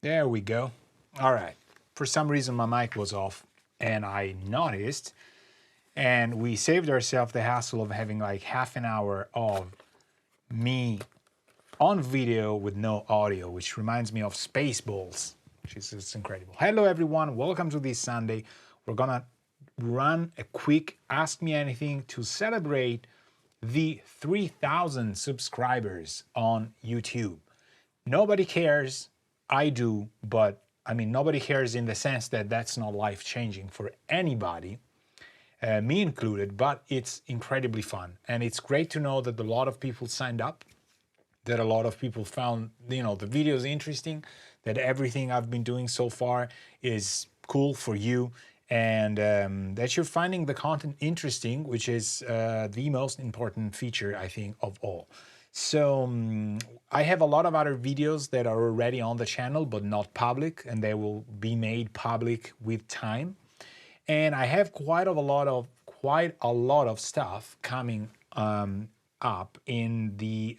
There we go. All right. For some reason, my mic was off, and I noticed, and we saved ourselves the hassle of having like half an hour of me on video with no audio, which reminds me of Spaceballs, which is just incredible. Hello, everyone. Welcome to this Sunday. We're gonna run a quick Ask Me Anything to celebrate the 3,000 subscribers on YouTube. Nobody cares. I do, but I mean, nobody cares in the sense that that's not life-changing for anybody, me included, but it's incredibly fun. And it's great to know that a lot of people signed up, that a lot of people found, the videos interesting, that everything I've been doing so far is cool for you, and that you're finding the content interesting, which is the most important feature, I think, of all. So I have a lot of other videos that are already on the channel, but not public, and they will be made public with time. And I have quite a lot of stuff coming up in the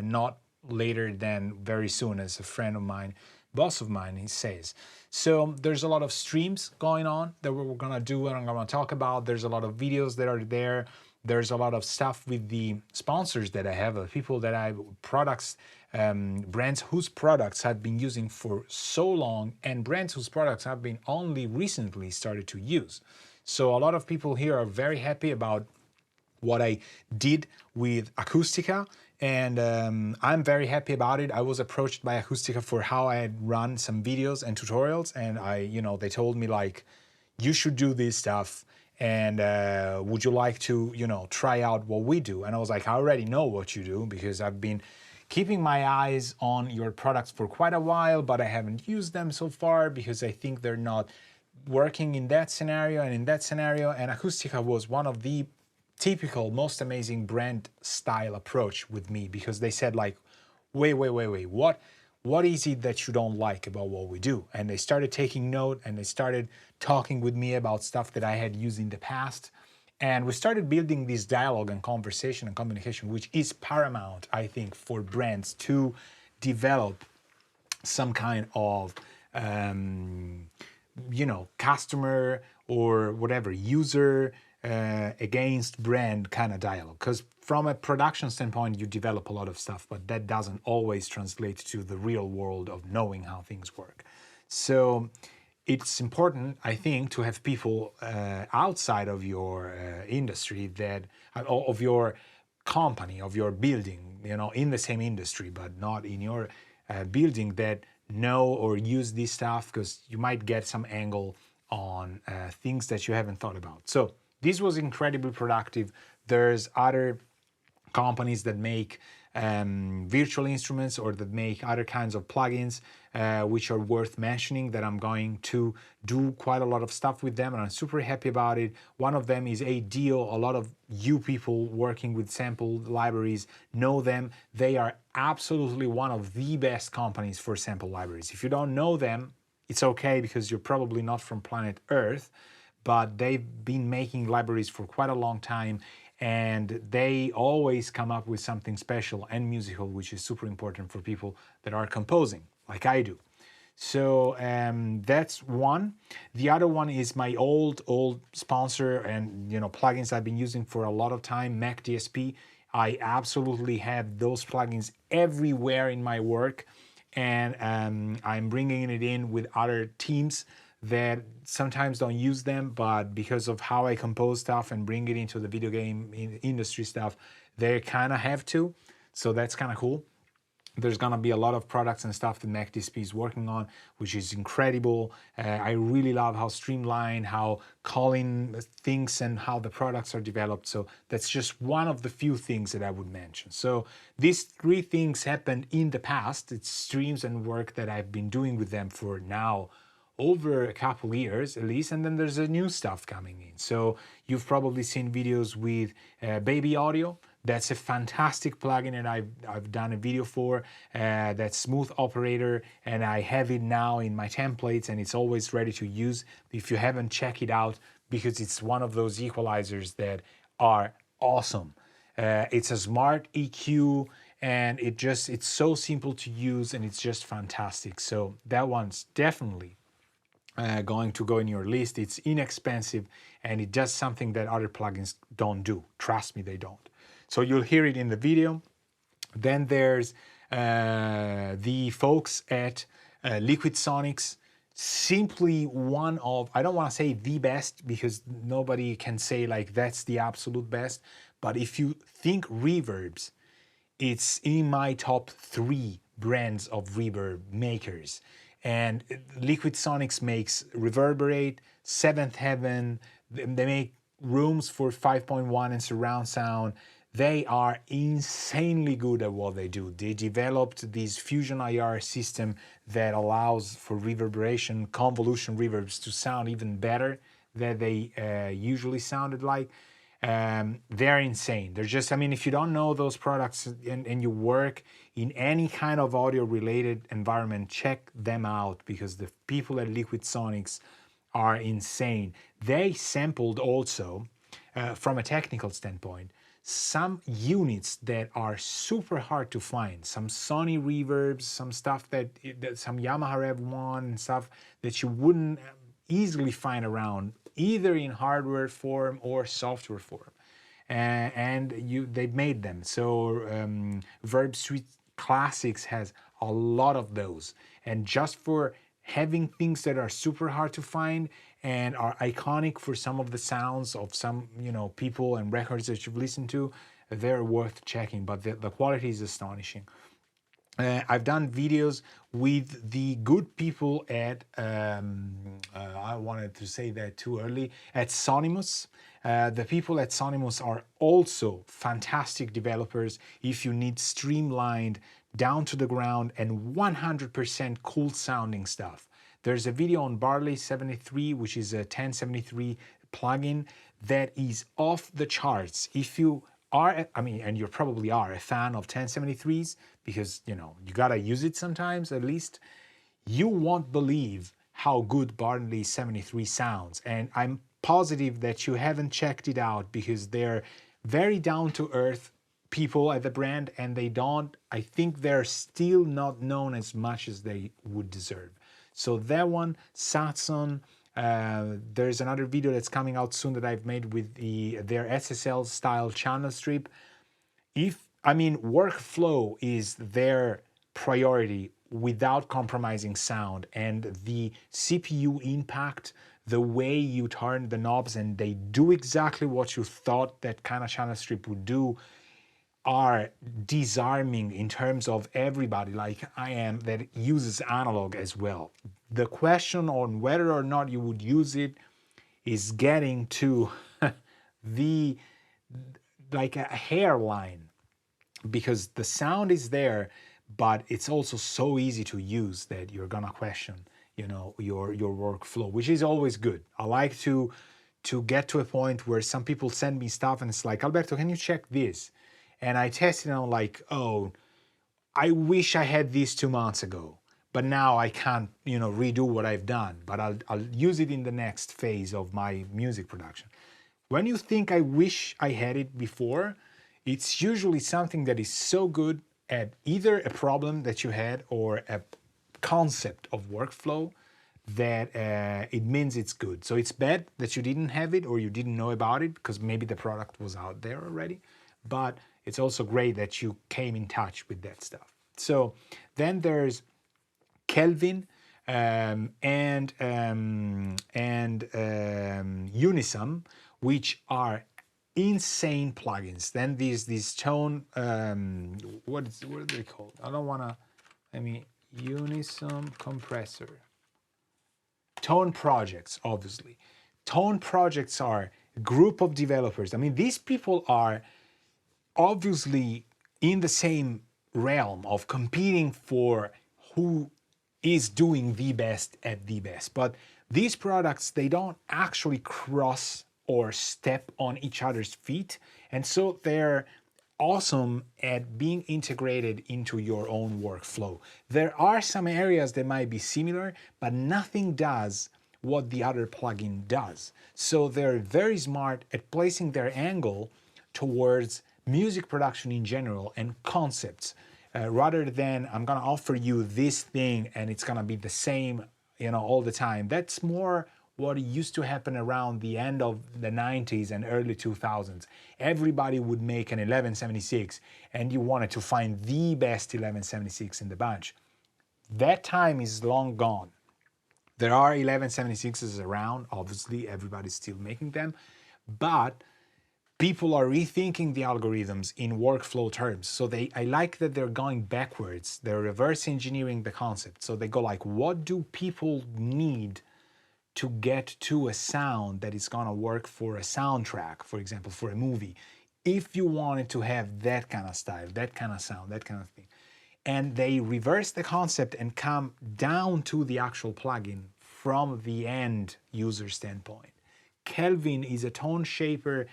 not later than very soon, as a friend of mine, boss of mine, he says. So there's a lot of streams going on that we're gonna do and I'm gonna talk about. There's a lot of videos that are there. There's a lot of stuff with the sponsors that I have, people that products, brands whose products I've been using for so long, and brands whose products I've been only recently started to use. So a lot of people here are very happy about what I did with Acoustica, and I'm very happy about it. I was approached by Acoustica for how I had run some videos and tutorials, and they told me like, you should do this stuff, and would you like to, try out what we do? And I was like, I already know what you do because I've been keeping my eyes on your products for quite a while, but I haven't used them so far because I think they're not working in that scenario and in that scenario. And Acoustica was one of the typical, most amazing brand style approach with me, because they said like, wait, what is it that you don't like about what we do? And they started taking note, and they started talking with me about stuff that I had used in the past. And we started building this dialogue and conversation and communication, which is paramount, I think, for brands to develop some kind of, customer or whatever, user against brand kind of dialogue. Because from a production standpoint, you develop a lot of stuff, but that doesn't always translate to the real world of knowing how things work. So it's important, I think, to have people outside of your industry, that of your company, of your building, in the same industry, but not in your building, that know or use this stuff, because you might get some angle on things that you haven't thought about. So this was incredibly productive. There's other companies that make virtual instruments or that make other kinds of plugins, which are worth mentioning, that I'm going to do quite a lot of stuff with them, and I'm super happy about it. One of them is ADO. A lot of you people working with sample libraries know them. They are absolutely one of the best companies for sample libraries. If you don't know them, it's okay, because you're probably not from planet Earth, but they've been making libraries for quite a long time, and they always come up with something special and musical, which is super important for people that are composing, like I do. So that's one. The other one is my old sponsor and plugins I've been using for a lot of time, Mac DSP. I absolutely have those plugins everywhere in my work, and I'm bringing it in with other teams that sometimes don't use them, but because of how I compose stuff and bring it into the video game industry stuff, they kind of have to. So that's kind of cool. There's gonna be a lot of products and stuff that MacDSP is working on, which is incredible. I really love how streamlined, how Colin thinks, and how the products are developed. So that's just one of the few things that I would mention. So these three things happened in the past. It's streams and work that I've been doing with them for now over a couple years at least, and then there's a new stuff coming in. So you've probably seen videos with Baby Audio. That's a fantastic plugin that I've done a video for. That's Smooth Operator, and I have it now in my templates, and it's always ready to use if you haven't checked it out, because it's one of those equalizers that are awesome. It's a smart EQ, and it's so simple to use, and it's just fantastic. So that one's definitely going to go in your list. It's inexpensive, and it does something that other plugins don't do. Trust me, they don't. So you'll hear it in the video. Then there's the folks at Liquid Sonics. Simply one of, I don't want to say the best, because nobody can say like that's the absolute best, but if you think reverbs, it's in my top 3 brands of reverb makers. And Liquid Sonics makes Reverberate, Seventh Heaven, they make rooms for 5.1 and surround sound. They are insanely good at what they do. They developed this Fusion IR system that allows for reverberation, convolution reverbs to sound even better than they usually sounded like. They're insane. They're just, I mean, if you don't know those products and you work in any kind of audio related environment, check them out, because the people at Liquid Sonics are insane. They sampled also, from a technical standpoint, some units that are super hard to find, some Sony reverbs, some stuff that some Yamaha Rev 1 and stuff that you wouldn't easily find around, either in hardware form or software form. And they've made them. So Verb Suite Classics has a lot of those. And just for having things that are super hard to find and are iconic for some of the sounds of some, you know, people and records that you've listened to, they're worth checking. But the quality is astonishing. I've done videos with the good people at, I wanted to say that too early, at Sonimus. The people at Sonimus are also fantastic developers if you need streamlined, down to the ground, and 100% cool sounding stuff. There's a video on Barley 73, which is a 1073 plugin that is off the charts. If you are, I mean, and you probably are a fan of 1073s, because, you know, you gotta use it sometimes at least, you won't believe how good Barley 73 sounds. And I'm positive that you haven't checked it out, because they're very down to earth people at the brand, and I think they're still not known as much as they would deserve. So that one, Satson. There's another video that's coming out soon that I've made with their SSL style channel strip. Workflow is their priority without compromising sound, and the CPU impact, the way you turn the knobs and they do exactly what you thought that kind of channel strip would do, are disarming in terms of everybody like I am that uses analog as well. The question on whether or not you would use it is getting to the like a hairline, because the sound is there, but it's also so easy to use that you're gonna question, you know, your workflow, which is always good. I like to get to a point where some people send me stuff and it's like, Alberto, can you check this? And I test it and I'm like, oh, I wish I had this 2 months ago, but now I can't, you know, redo what I've done, but I'll use it in the next phase of my music production. When you think I wish I had it before, it's usually something that is so good at either a problem that you had or a concept of workflow that it means it's good. So it's bad that you didn't have it or you didn't know about it, because maybe the product was out there already, but it's also great that you came in touch with that stuff. So then there's Kelvin and Unisum, which are insane plugins. Then these tone, what are they called? I don't wanna, Unisum compressor. Tone projects, obviously. Tone projects are a group of developers. I mean, these people are obviously in the same realm of competing for who is doing the best at the best. But these products, they don't actually cross or step on each other's feet. And so they're awesome at being integrated into your own workflow. There are some areas that might be similar, but nothing does what the other plugin does. So they're very smart at placing their angle towards music production in general and concepts, rather than I'm gonna offer you this thing and it's gonna be the same, all the time. That's more what used to happen around the end of the 90s and early 2000s. Everybody would make an 1176 and you wanted to find the best 1176 in the bunch. That time is long gone. There are 1176s around, obviously, everybody's still making them, but people are rethinking the algorithms in workflow terms. So I like that they're going backwards. They're reverse engineering the concept. So they go like, what do people need to get to a sound that is gonna work for a soundtrack, for example, for a movie? If you wanted to have that kind of style, that kind of sound, that kind of thing. And they reverse the concept and come down to the actual plugin from the end user standpoint. Kelvin is a tone shaper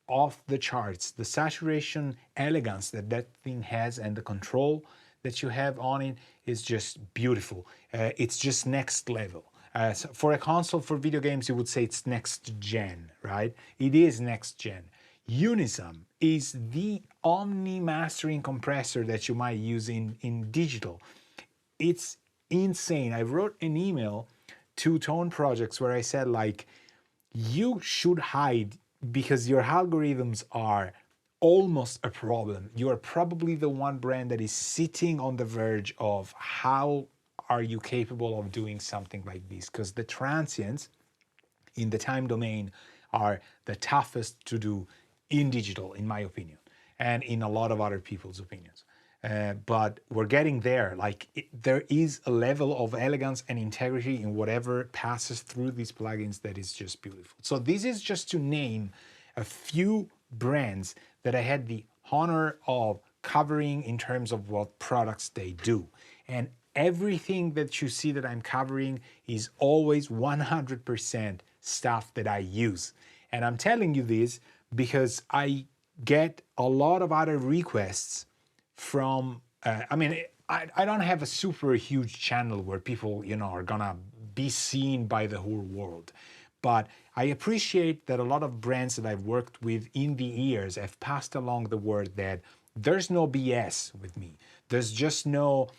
off the charts. The saturation elegance that that thing has and the control that you have on it is just beautiful. It's just next level. So for a console for video games, you would say it's next gen, right? It is next gen. Unisum is the omni mastering compressor that you might use in digital. It's insane. I wrote an email to Tone Projects where I said, like, you should hide because your algorithms are almost a problem. You are probably the one brand that is sitting on the verge of how are you capable of doing something like this? Because the transients in the time domain are the toughest to do in digital, in my opinion, and in a lot of other people's opinions. But we're getting there. Like, there is a level of elegance and integrity in whatever passes through these plugins that is just beautiful. So this is just to name a few brands that I had the honor of covering in terms of what products they do. And everything that you see that I'm covering is always 100% stuff that I use. And I'm telling you this because I get a lot of other requests from, I don't have a super huge channel where people, are gonna be seen by the whole world. But I appreciate that a lot of brands that I've worked with in the years have passed along the word that there's no BS with me. There's just no,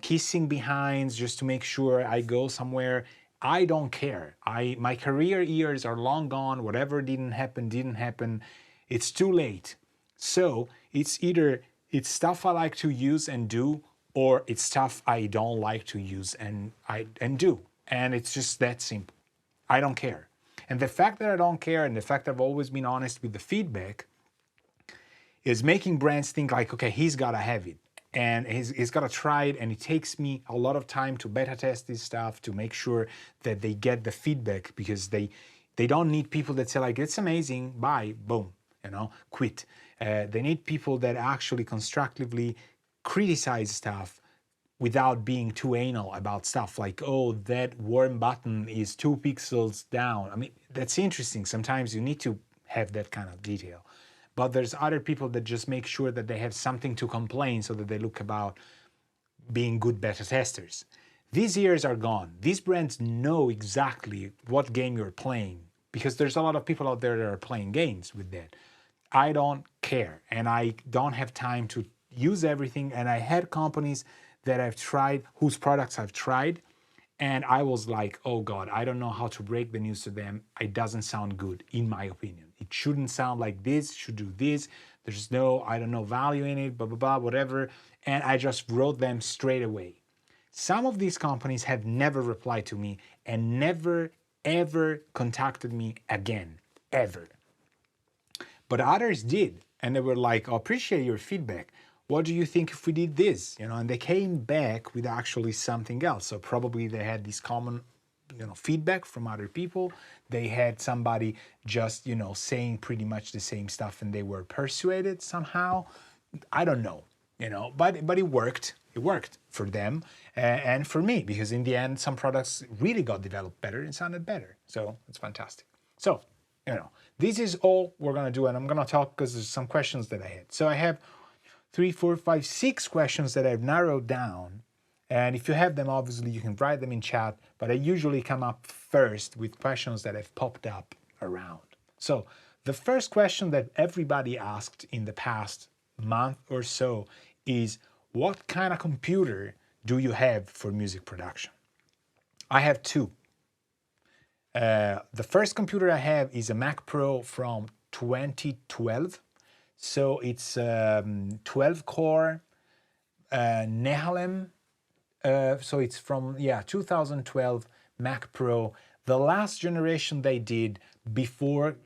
kissing behinds just to make sure I go somewhere. I don't care. My career years are long gone. Whatever didn't happen. It's too late. So it's either it's stuff I like to use and do, or it's stuff I don't like to use and do. And it's just that simple. I don't care. And the fact that I don't care and the fact that I've always been honest with the feedback is making brands think like, okay, he's gotta have it. And he's got to try it, and it takes me a lot of time to beta test this stuff to make sure that they get the feedback, because they don't need people that say like, it's amazing, bye, boom, quit. They need people that actually constructively criticize stuff without being too anal about stuff like, oh, that warm button is 2 pixels down. I mean, that's interesting. Sometimes you need to have that kind of detail. But there's other people that just make sure that they have something to complain so that they look about being good beta testers. These years are gone. These brands know exactly what game you're playing, because there's a lot of people out there that are playing games with that. I don't care, and I don't have time to use everything. And I had companies that I've tried, whose products I've tried, and I was like, oh God, I don't know how to break the news to them. It doesn't sound good, in my opinion. It shouldn't sound like this, should do this. There's no, I don't know, value in it, blah, blah, blah, whatever. And I just wrote them straight away. Some of these companies have never replied to me and never, ever contacted me again, ever. But others did. And they were like, I appreciate your feedback. What do you think if we did this? And they came back with actually something else. So probably they had this common, feedback from other people. They had somebody just, saying pretty much the same stuff, and they were persuaded somehow. I don't know, but it worked. It worked for them and for me, because in the end, some products really got developed better and sounded better. So it's fantastic. So, this is all we're going to do. And I'm going to talk because there's some questions that I had. So I have 3, 4, 5, 6 questions that I've narrowed down. And if you have them, obviously you can write them in chat, but I usually come up first with questions that have popped up around. So The first question that everybody asked in the past month or so is, what kind of computer do you have for music production? I have two. The first computer I have is a Mac Pro from 2012. So it's 12 core Nehalem. So it's from 2012 Mac Pro, the last generation they did before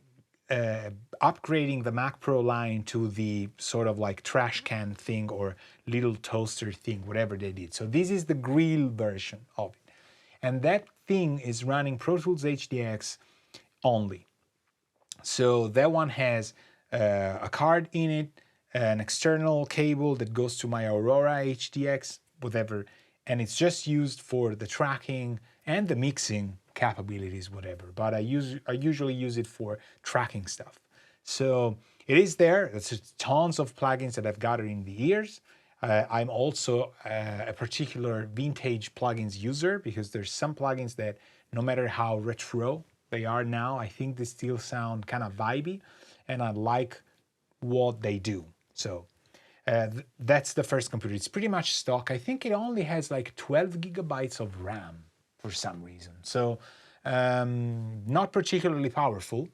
upgrading the Mac Pro line to the sort of like trash can thing or little toaster thing, whatever they did. So this is the grill version of it. And that thing is running Pro Tools HDX only. So that one has a card in it, an external cable that goes to my Aurora HDX, whatever, and it's just used for the tracking and the mixing capabilities, whatever. But I usually use it for tracking stuff. So it is there. There's tons of plugins that I've gathered in the years. I'm also a particular vintage plugins user because there's some plugins that no matter how retro they are now, I think they still sound kind of vibey and I like what they do. So that's the first computer. It's pretty much stock. I think it only has like 12 gigabytes of RAM for some reason. So not particularly powerful,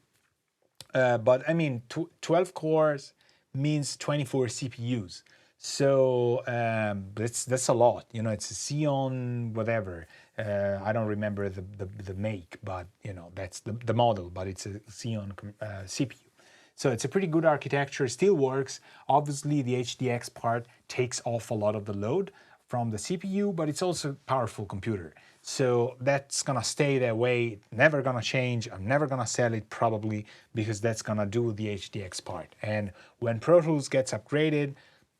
but I mean, 12 cores means 24 CPUs. So that's a lot. You know, it's a Xeon whatever. I don't remember the make, but you know, that's the model, but it's a Xeon CPU. So it's a pretty good architecture, still works. Obviously, the HDX part takes off a lot of the load from the CPU, but it's also a powerful computer. So that's gonna stay that way, never gonna change. I'm never gonna sell it probably because that's gonna do the HDX part. And when Pro Tools gets upgraded,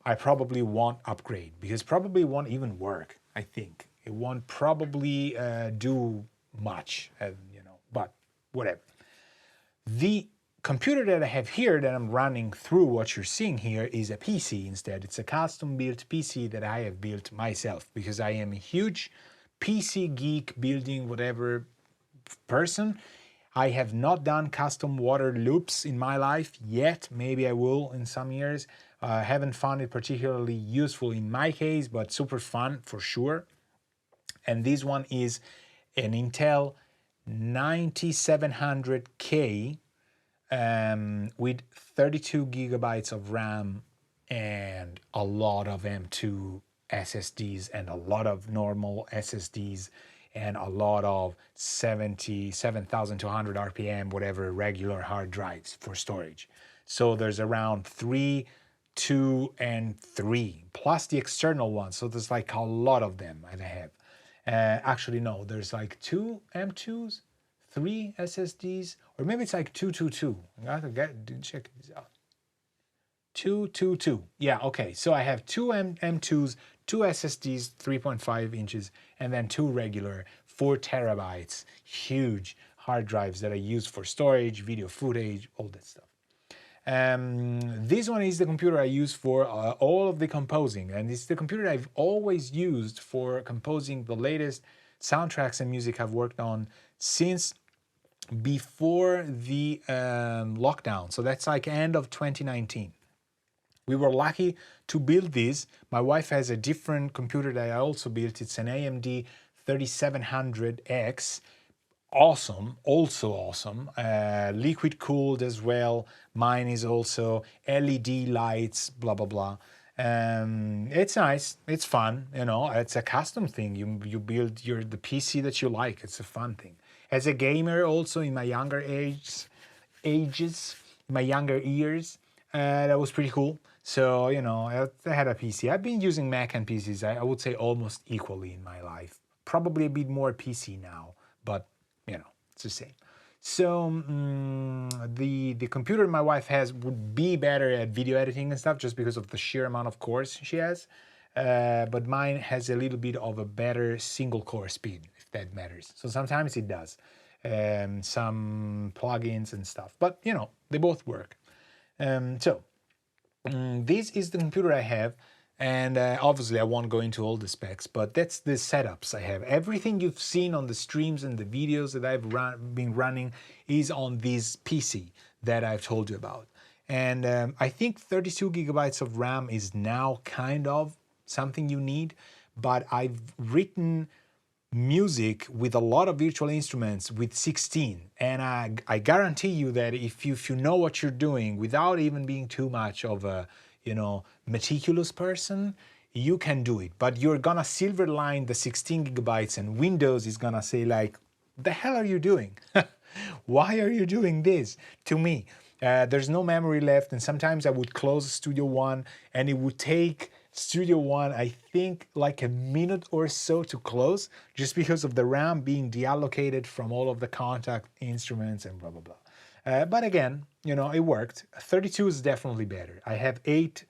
I probably won't upgrade because probably won't even work, I think. It won't probably do much, you know, but whatever. The computer that I have here that I'm running through what you're seeing here is a PC instead. It's a custom built PC that I have built myself because I am a huge PC geek, building whatever person. I have not done custom water loops in my life yet. Maybe I will in some years. Haven't found it particularly useful in my case, but super fun for sure. And this one is an Intel 9700K with 32 gigabytes of RAM and a lot of M2 SSDs and a lot of normal SSDs and a lot of 7,200 RPM, whatever, regular hard drives for storage. So there's around 3, 2, and 3, plus the external ones. So there's like a lot of them that I have. Actually, no, there's like 2 M2s, 3 SSDs, or maybe it's like 222. I have to check this out. 222. Yeah, okay. So I have 2 M2s, 2 SSDs, 3.5 inches, and then 2 regular 4 terabytes, huge hard drives that I use for storage, video footage, all that stuff. This one is the computer I use for all of the composing, and it's the computer I've always used for composing the latest soundtracks and music I've worked on since before the lockdown. So that's like end of 2019. We were lucky to build this. My wife has a different computer that I also built. It's an AMD 3700X. Awesome, also awesome. Liquid cooled as well. Mine is also LED lights, blah, blah, blah. It's nice, it's fun, you know, it's a custom thing. You build the PC that you like. It's a fun thing. As a gamer also in my younger my younger years, that was pretty cool. So, you know, I had a PC. I've been using Mac and PCs, I would say almost equally in my life. Probably a bit more PC now, but you know, it's the same. So the computer my wife has would be better at video editing and stuff just because of the sheer amount of cores she has. But mine has a little bit of a better single core speed, if that matters. So sometimes it does. Some plugins and stuff, but you know, they both work. This is the computer I have, and obviously I won't go into all the specs, but that's the setups I have. Everything you've seen on the streams and the videos that I've been running is on this PC. that I've told you about. And I think 32 gigabytes of RAM is now kind of something you need, but I've written music with a lot of virtual instruments with 16, and I guarantee you that if you know what you're doing without even being too much of a meticulous person, you can do it. But you're gonna silver line the 16 gigabytes, and Windows is gonna say like, the hell are you doing? Why are you doing this to me? There's no memory left, and sometimes I would close Studio One and it would take Studio One, I think, like a minute or so to close, just because of the RAM being deallocated from all of the contact instruments and blah, blah, blah. But again, it worked. 32 is definitely better. I have 8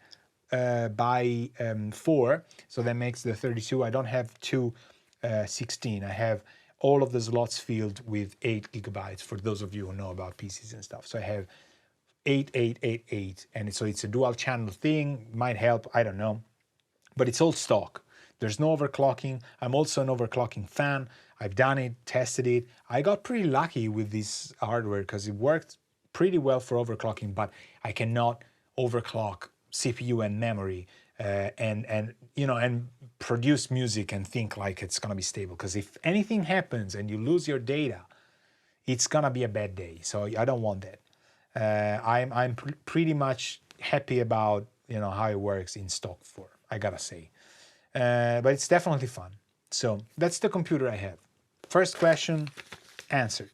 by 4, so that makes the 32. I don't have two 16. I have all of the slots filled with 8 gigabytes for those of you who know about PCs and stuff. So I have 8, 8, 8, 8, and so it's a dual channel thing. Might help, I don't know, but it's all stock. There's no overclocking. I'm also an overclocking fan. I've done it, tested it. I got pretty lucky with this hardware because it worked pretty well for overclocking, but I cannot overclock CPU and memory and produce music and think like it's gonna be stable. Because if anything happens and you lose your data, it's gonna be a bad day. So I don't want that. I'm pretty much happy about how it works in stock form, I gotta say. But it's definitely fun. So that's the computer I have. First question answered.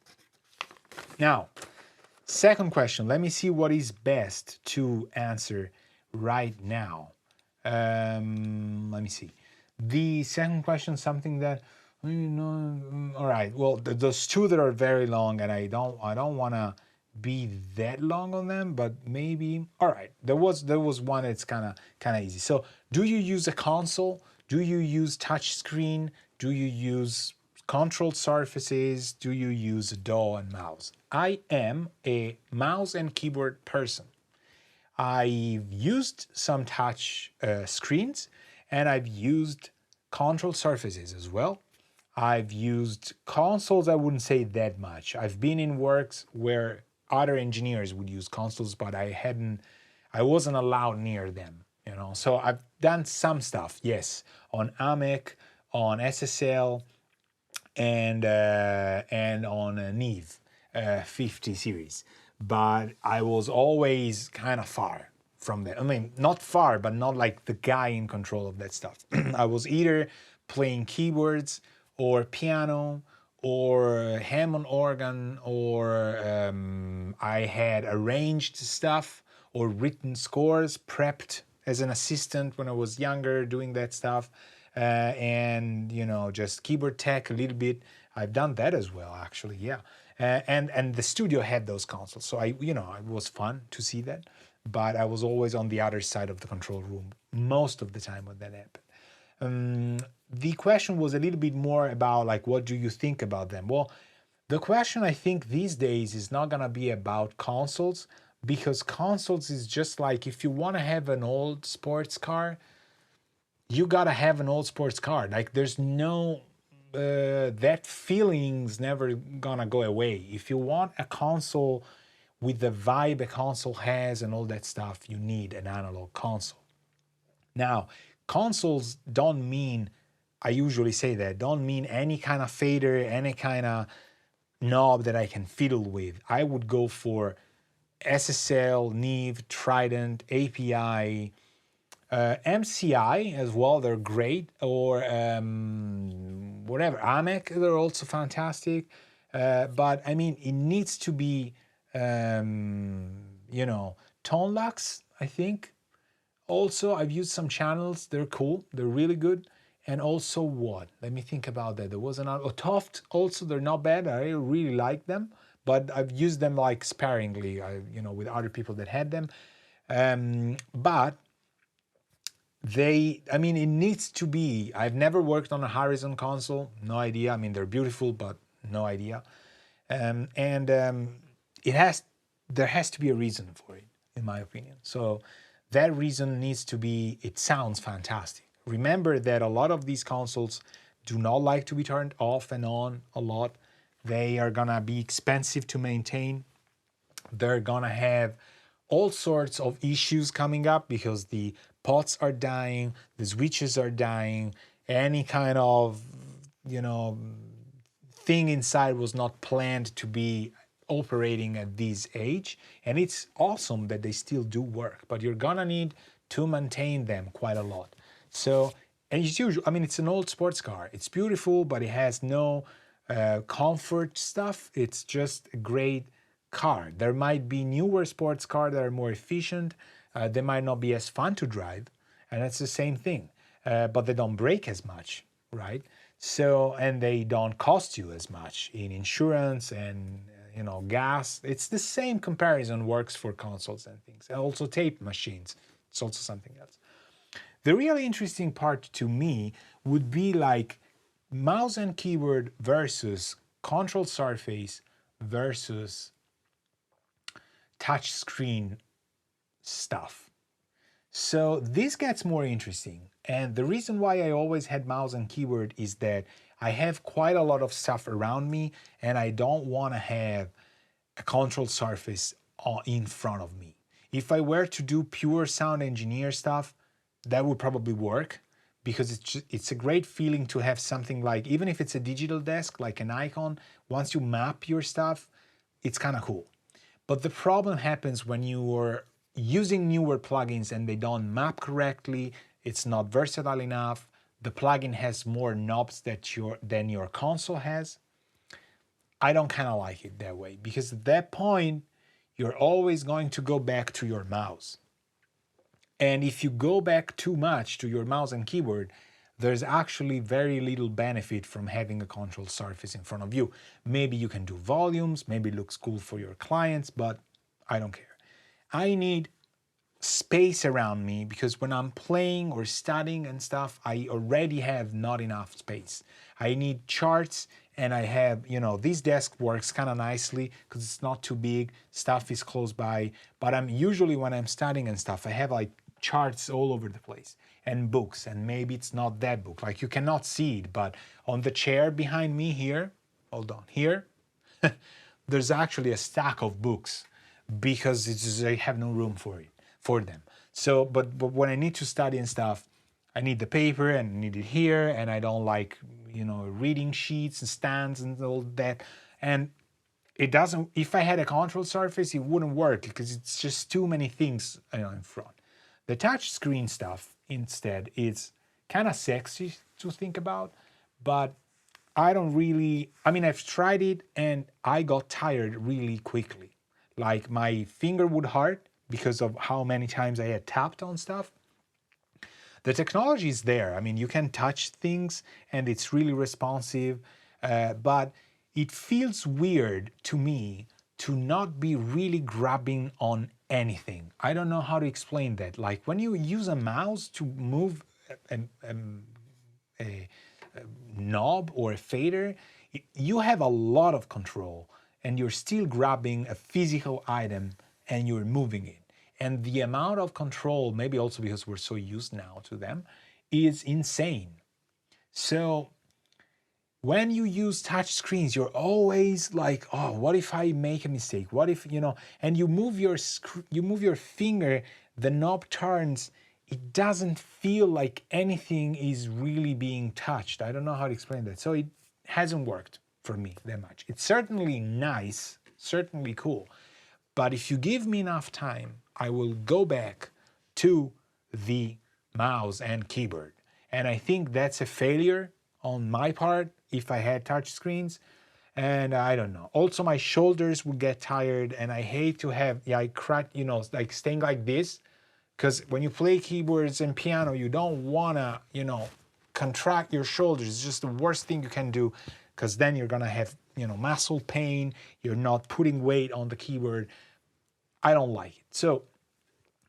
Now, second question. Let me see what is best to answer right now. Let me see. The second question, something that all right. Well, those two that are very long, and I don't want to be that long on them, but maybe. All right. There was one that's kind of easy. So, do you use a console? Do you use touch screen? Do you use control surfaces? Do you use a DAW and mouse? I am a mouse and keyboard person. I've used some touch screens, and I've used control surfaces as well. I've used consoles, I wouldn't say that much. I've been in works where other engineers would use consoles, but I wasn't allowed near them, So I've done some stuff, yes, on AMEC, on SSL, and on Neve 50 series. But I was always kind of far from that. I mean, not far, but not like the guy in control of that stuff. I was either playing keyboards or piano or Hammond organ, or I had arranged stuff or written scores, prepped as an assistant when I was younger, doing that stuff. And just keyboard tech a little bit. I've done that as well, actually, yeah. And the studio had those consoles, so it was fun to see that. But I was always on the other side of the control room most of the time when that happened. The question was a little bit more about like, what do you think about them? Well, the question I think these days is not gonna be about consoles, because consoles is just like, if you want to have an old sports car, you gotta have an old sports car. Like, there's no that feeling's never gonna go away. If you want a console with the vibe a console has and all that stuff, you need an analog console. Now, consoles don't mean, I usually say that, don't mean any kind of fader, any kind of knob that I can fiddle with. I would go for SSL, Neve, Trident, API, MCI as well, they're great, or whatever, AMEC, they're also fantastic. But I mean, it needs to be, Tonelux, I think. Also, I've used some channels, they're cool, they're really good. And also what? Let me think about that. There was another, Toft also, they're not bad, I really like them, but I've used them like sparingly, with other people that had them. But it needs to be, I've never worked on a Horizon console, no idea. I mean, they're beautiful, but no idea. There has to be a reason for it, in my opinion. So that reason needs to be, it sounds fantastic. Remember that a lot of these consoles do not like to be turned off and on a lot. They are gonna be expensive to maintain. They're gonna have all sorts of issues coming up because the pots are dying, the switches are dying, any kind of, you know, thing inside was not planned to be operating at this age. And it's awesome that they still do work, but you're gonna need to maintain them quite a lot. So, and it's usual, I mean, it's an old sports car. It's beautiful, but it has no comfort stuff. It's just a great car. There might be newer sports cars that are more efficient. They might not be as fun to drive, and that's the same thing. But they don't break as much, right? So, and they don't cost you as much in insurance and gas. It's the same comparison works for consoles and things. And also tape machines. It's also something else. The really interesting part to me would be like mouse and keyboard versus control surface versus touch screen stuff. So this gets more interesting. And the reason why I always had mouse and keyboard is that I have quite a lot of stuff around me and I don't want to have a control surface in front of me. If I were to do pure sound engineer stuff, that would probably work because it's a great feeling to have something like, even if it's a digital desk, like an icon, once you map your stuff, it's kind of cool. But the problem happens when you are using newer plugins and they don't map correctly, it's not versatile enough, the plugin has more knobs than your console has. I don't kind of like it that way because at that point, you're always going to go back to your mouse. And if you go back too much to your mouse and keyboard, there's actually very little benefit from having a control surface in front of you. Maybe you can do volumes, maybe it looks cool for your clients, but I don't care. I need space around me because when I'm playing or studying and stuff, I already have not enough space. I need charts and I have, this desk works kind of nicely because it's not too big, stuff is close by, but I'm usually when I'm studying and stuff, I have like charts all over the place and books, and maybe it's not that book, like you cannot see it, but on the chair behind me here, hold on, here, there's actually a stack of books because I have no room for them. So, but when I need to study and stuff, I need the paper and I need it here, and I don't like, reading sheets and stands and all that. And it doesn't, if I had a control surface, it wouldn't work because it's just too many things in front. The touch screen stuff instead is kind of sexy to think about, but I don't really, I've tried it and I got tired really quickly. Like my finger would hurt because of how many times I had tapped on stuff. The technology is there. You can touch things and it's really responsive, but it feels weird to me to not be really grabbing on anything. I don't know how to explain that. Like when you use a mouse to move a knob or a fader, you have a lot of control and you're still grabbing a physical item and you're moving it. And the amount of control, maybe also because we're so used now to them, is insane. So when you use touch screens, you're always like, oh, what if I make a mistake? What if, and you move your finger, the knob turns, it doesn't feel like anything is really being touched. I don't know how to explain that. So it hasn't worked for me that much. It's certainly nice, certainly cool. But if you give me enough time, I will go back to the mouse and keyboard. And I think that's a failure on my part if I had touch screens. And I don't know. Also, my shoulders would get tired and I hate to have, like staying like this. Because when you play keyboards and piano, you don't want to, contract your shoulders. It's just the worst thing you can do because then you're going to have, muscle pain. You're not putting weight on the keyboard. I don't like it. So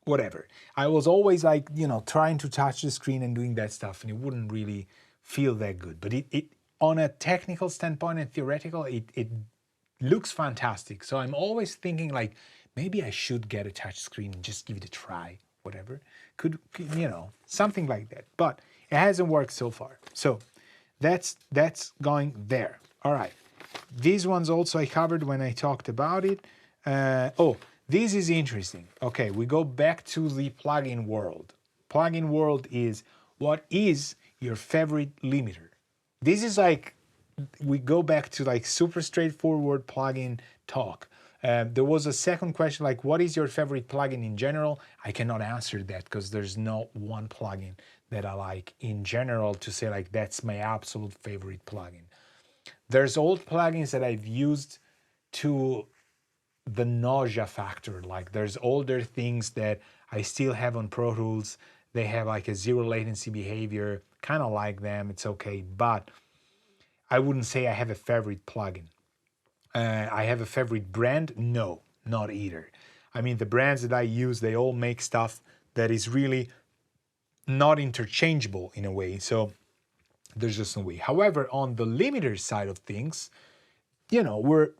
whatever. I was always like, trying to touch the screen and doing that stuff, and it wouldn't really feel that good. But it on a technical standpoint and theoretical, it looks fantastic. So I'm always thinking like, maybe I should get a touch screen and just give it a try, whatever. Could something like that. But it hasn't worked so far. So that's going there. All right. These ones also I covered when I talked about it. Oh, this is interesting. Okay, we go back to the plugin world. Plugin world is, what is your favorite limiter? This is like, we go back to like super straightforward plugin talk. There was a second question, like, what is your favorite plugin in general? I cannot answer that because there's no one plugin that I like in general to say like that's my absolute favorite plugin. There's old plugins that I've used to the nausea factor. Like there's older things that I still have on Pro Tools. They have like a zero latency behavior, kind of like them. It's okay, but I wouldn't say I have a favorite plugin. I have a favorite brand? No, not either. I mean, the brands that I use, they all make stuff that is really not interchangeable in a way. So there's just no way. However, on the limiter side of things, we're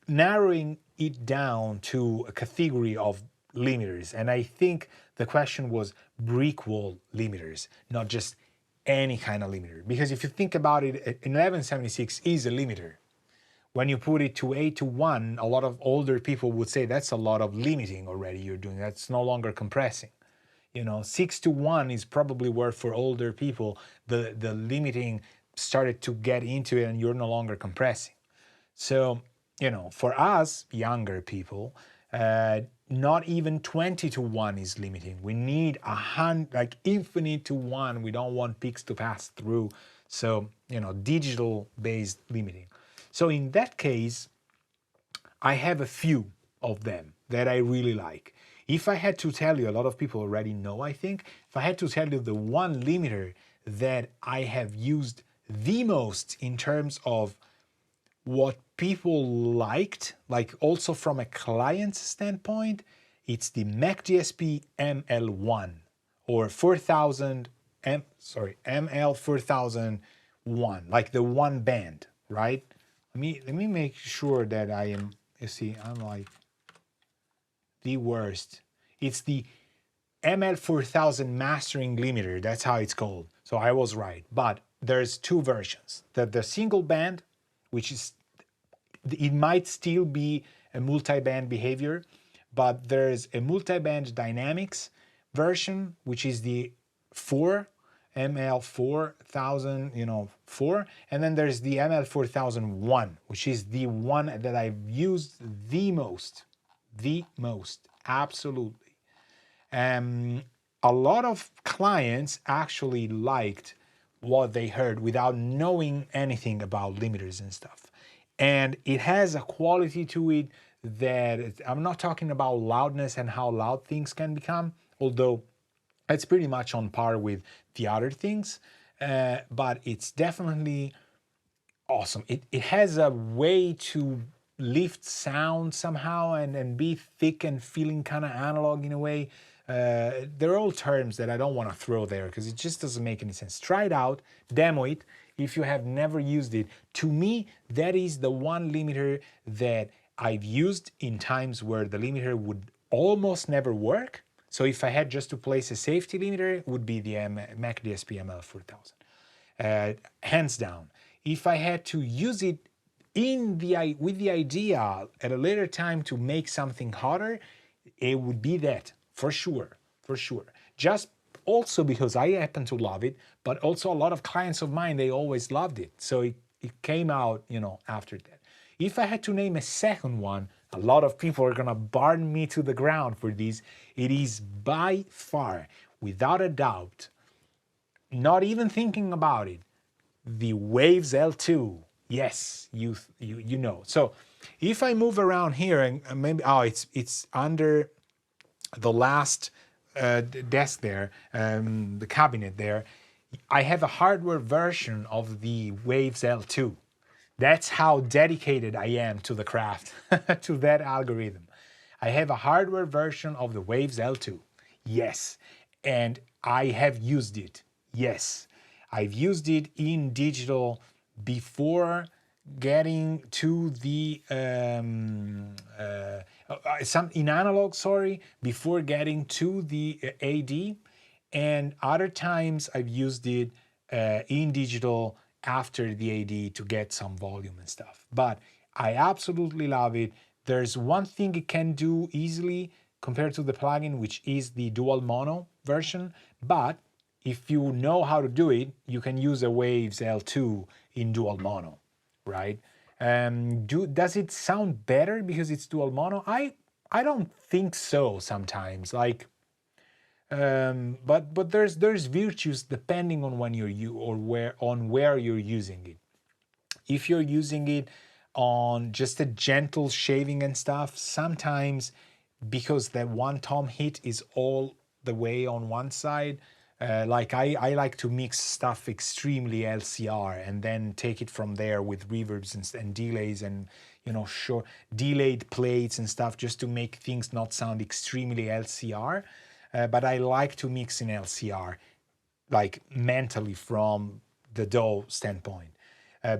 narrowing it down to a category of limiters. And I think the question was brick wall limiters, not just any kind of limiter. Because if you think about it, an 1176 is a limiter. When you put it to 8 to 1, a lot of older people would say that's a lot of limiting already you're doing. That's no longer compressing. 6 to 1 is probably where for older people, the limiting started to get into it and you're no longer compressing. So, for us, younger people, not even 20 to 1 is limiting. We need like infinite to 1. We don't want peaks to pass through. So, digital based limiting. So in that case, I have a few of them that I really like. If I had to tell you, a lot of people already know, I think, if I had to tell you the one limiter that I have used the most in terms of what people liked, like also from a client standpoint, it's the Mac DSP ML1 or 4000 ML 4001, like the one band, right? Let me make sure that I am, you see, I'm like the worst. It's the ML4000 mastering limiter. That's how it's called. So I was right. But there's two versions. The single band, which is, it might still be a multi-band behavior, but there's a multi-band dynamics version, which is the 4 ML 4000, 4, and then there's the ML 4001, which is the one that I've used the most, absolutely. A lot of clients actually liked what they heard without knowing anything about limiters and stuff. And it has a quality to it that I'm not talking about loudness and how loud things can become, although it's pretty much on par with the other things, but it's definitely awesome. It has a way to lift sound somehow and be thick and feeling kind of analog in a way. They're all terms that I don't want to throw there because it just doesn't make any sense. Try it out, demo it if you have never used it. To me, that is the one limiter that I've used in times where the limiter would almost never work. So if I had just to place a safety limiter, it would be the Mac DSP ML4000. Hands down. If I had to use it with the idea at a later time to make something hotter, it would be that, for sure. Just also because I happen to love it, but also a lot of clients of mine, they always loved it. So it came out, after that. If I had to name a second one, a lot of people are gonna burn me to the ground for this. It is by far, without a doubt, not even thinking about it, the Waves L2. Yes, you know. So if I move around here and maybe, it's under the last desk there, the cabinet there, I have a hardware version of the Waves L2. That's how dedicated I am to the craft, to that algorithm. I have a hardware version of the Waves L2. Yes. And I have used it. Yes. I've used it in digital before getting to the in analog, before getting to the AD, and other times I've used it in digital after the AD to get some volume and stuff. But I absolutely love it. There's one thing it can do easily compared to the plugin, which is the dual mono version. But if you know how to do it, you can use a Waves L2 in dual mono, right? Does it sound better because it's dual mono? I don't think so sometimes. Like, but there's virtues depending on when where you're using it. If you're using it on just a gentle shaving and stuff, sometimes because that one tom hit is all the way on one side, like I like to mix stuff extremely LCR and then take it from there with reverbs and delays and short delayed plates and stuff, just to make things not sound extremely LCR. But I like to mix in LCR, like mentally from the DAW standpoint.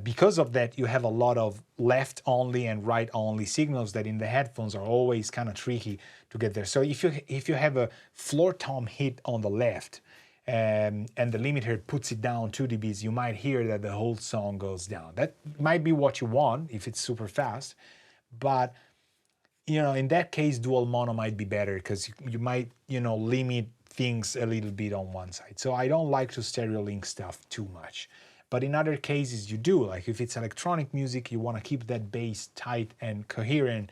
Because of that, you have a lot of left only and right only signals that in the headphones are always kind of tricky to get there. So if you have a floor tom hit on the left, and the limiter puts it down 2 dBs, you might hear that the whole song goes down. That might be what you want if it's super fast, but in that case, dual mono might be better because you might, limit things a little bit on one side. So I don't like to stereo link stuff too much. But in other cases, you do. Like if it's electronic music, you want to keep that bass tight and coherent.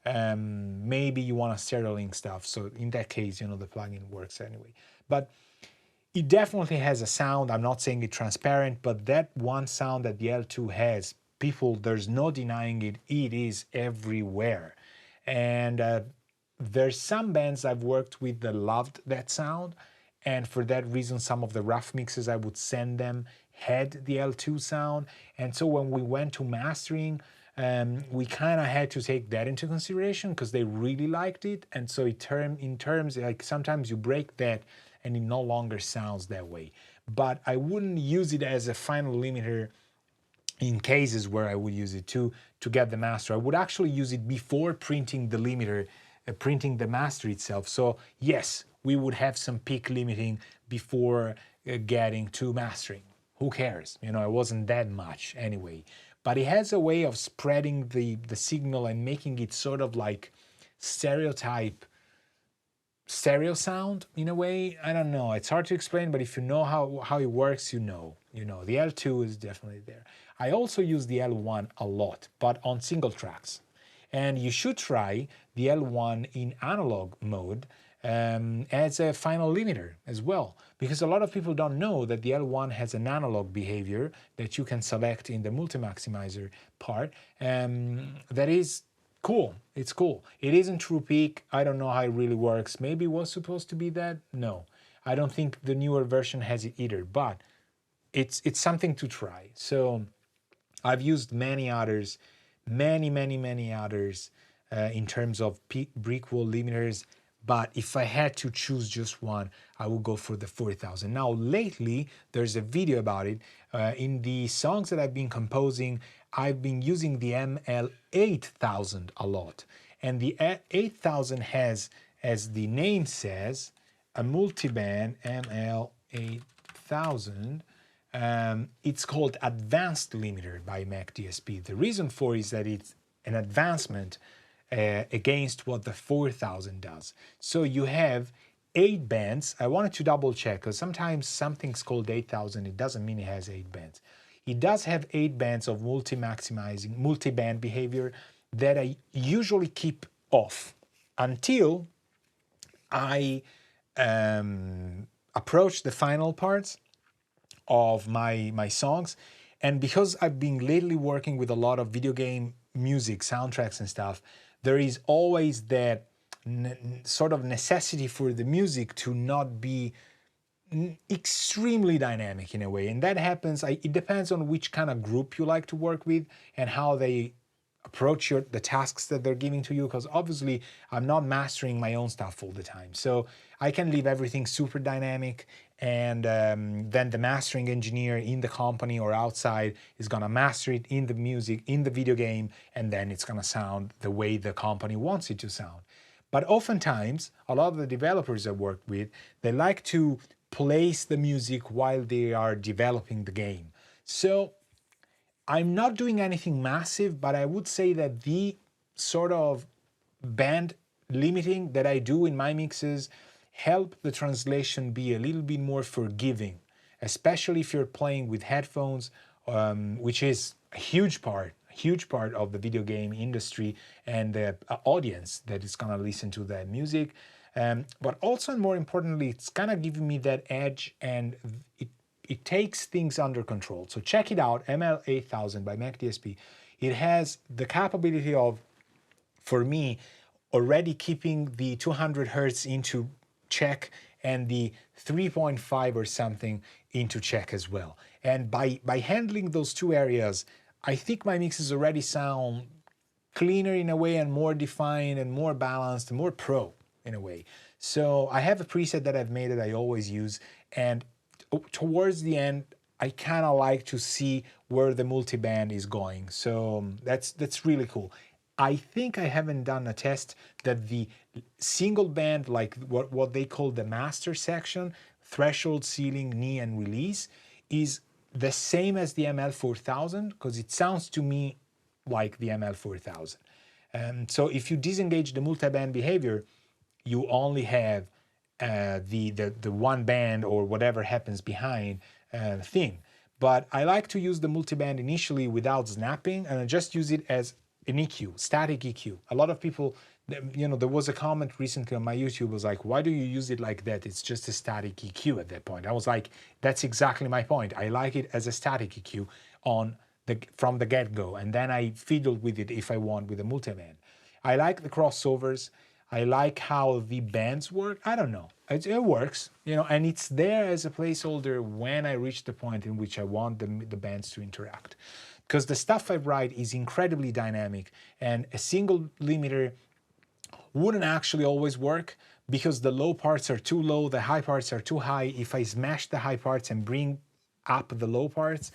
Maybe you want to stereo link stuff. So in that case, the plugin works anyway. But it definitely has a sound. I'm not saying it's transparent, but that one sound that the L2 has, there's no denying it. It is everywhere. And there's some bands I've worked with that loved that sound. And for that reason, some of the rough mixes I would send them had the L2 sound. And so when we went to mastering, we kind of had to take that into consideration because they really liked it. And so in terms, like sometimes you break that and it no longer sounds that way. But I wouldn't use it as a final limiter in cases where I would use it to get the master. I would actually use it before printing the limiter, printing the master itself. So yes, we would have some peak limiting before getting to mastering. Who cares? It wasn't that much anyway. But it has a way of spreading the signal and making it sort of like stereotype stereo sound in a way. I don't know. It's hard to explain, but if you know how it works, you know. The L2 is definitely there. I also use the L1 a lot, but on single tracks. And you should try the L1 in analog mode as a final limiter as well, because a lot of people don't know that the L1 has an analog behavior that you can select in the multi-maximizer part. That is cool. It's cool. It isn't true peak. I don't know how it really works. Maybe it was supposed to be that. No, I don't think the newer version has it either, but it's something to try. So I've used many others, many others in terms of brick wall limiters. But if I had to choose just one, I would go for the 4000. Now, lately, there's a video about it. In the songs that I've been composing, I've been using the ML8000 a lot. And the 8000 has, as the name says, a multiband ML8000. It's called Advanced Limiter by Mac DSP. The reason for it is that it's an advancement against what the 4000 does. So you have 8 bands. I wanted to double check because sometimes something's called 8000. It doesn't mean it has 8 bands. It does have 8 bands of multi-maximizing, multi-band behavior that I usually keep off until I approach the final parts of my songs. And because I've been lately working with a lot of video game music, soundtracks and stuff, there is always that sort of necessity for the music to not be extremely dynamic in a way. And that happens, it depends on which kind of group you like to work with and how they approach the tasks that they're giving to you, because obviously I'm not mastering my own stuff all the time. So I can leave everything super dynamic, and then the mastering engineer in the company or outside is gonna master it in the music, in the video game, and then it's gonna sound the way the company wants it to sound. But oftentimes, a lot of the developers I work with, they like to place the music while they are developing the game. So I'm not doing anything massive, but I would say that the sort of band limiting that I do in my mixes help the translation be a little bit more forgiving, especially if you're playing with headphones, which is a huge part of the video game industry and the audience that is gonna listen to that music. But also, and more importantly, it's kind of giving me that edge, and it takes things under control. So check it out, ML8000 by Mac DSP. It has the capability of, for me, already keeping the 200 hertz into check and the 3.5 or something into check as well. And by handling those two areas, I think my mixes already sound cleaner in a way, and more defined and more balanced and more pro in a way. So I have a preset that I've made that I always use, and towards the end, I kind of like to see where the multiband is going. So that's really cool. I think I haven't done a test that the single band, like what they call the master section, threshold, ceiling, knee, and release, is the same as the ML4000, because it sounds to me like the ML4000. So if you disengage the multiband behavior, you only have the one band or whatever happens behind thing. But I like to use the multiband initially without snapping, and I just use it as an EQ, static EQ. A lot of people, there was a comment recently on my YouTube, was like, why do you use it like that? It's just a static EQ at that point. I was like, that's exactly my point. I like it as a static EQ from the get-go, and then I fiddle with it if I want with a multiband. I like the crossovers. I like how the bands work. I don't know. It works, and it's there as a placeholder when I reach the point in which I want the bands to interact. Because the stuff I write is incredibly dynamic, and a single limiter wouldn't actually always work because the low parts are too low, the high parts are too high. If I smash the high parts and bring up the low parts,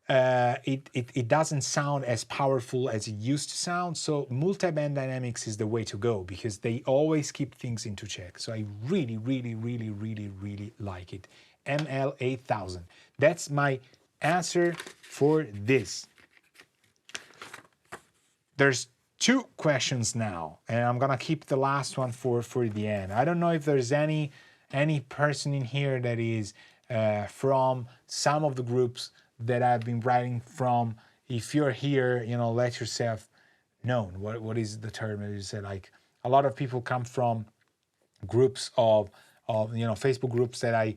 it doesn't sound as powerful as it used to sound. So multiband dynamics is the way to go because they always keep things into check. So I really, really, really, really, really like it. ML8000. That's my answer for this. There's two questions now, and I'm gonna keep the last one for the end. I don't know if there's any person in here that is from some of the groups that I've been writing from. If you're here, let yourself known. What is the term that you said? Like, a lot of people come from groups of Facebook groups that I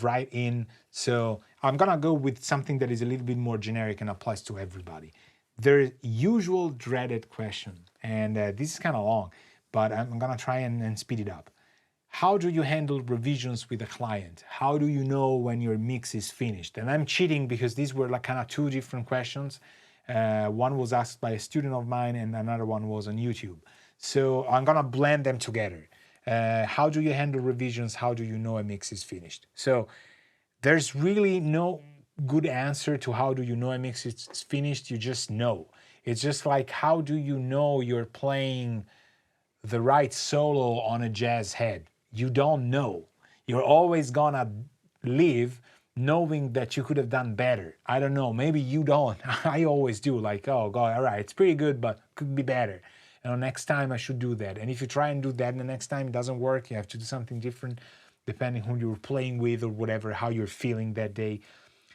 write in. So I'm gonna go with something that is a little bit more generic and applies to everybody. Their usual dreaded question, and this is kind of long, but I'm gonna try and speed it up. How do you handle revisions with a client? How do you know when your mix is finished? And I'm cheating because these were like kind of two different questions. One was asked by a student of mine and another one was on YouTube. So I'm gonna blend them together. How do you handle revisions? How do you know a mix is finished? So there's really no good answer to how do you know a mix is finished. You just know. It's just like, how do you know you're playing the right solo on a jazz head? You don't know. You're always gonna live knowing that you could have done better. I don't know, maybe you don't. I always do, like, oh God, all right, it's pretty good, but could be better. Next time I should do that. And if you try and do that and the next time it doesn't work, you have to do something different depending who you're playing with or whatever, how you're feeling that day.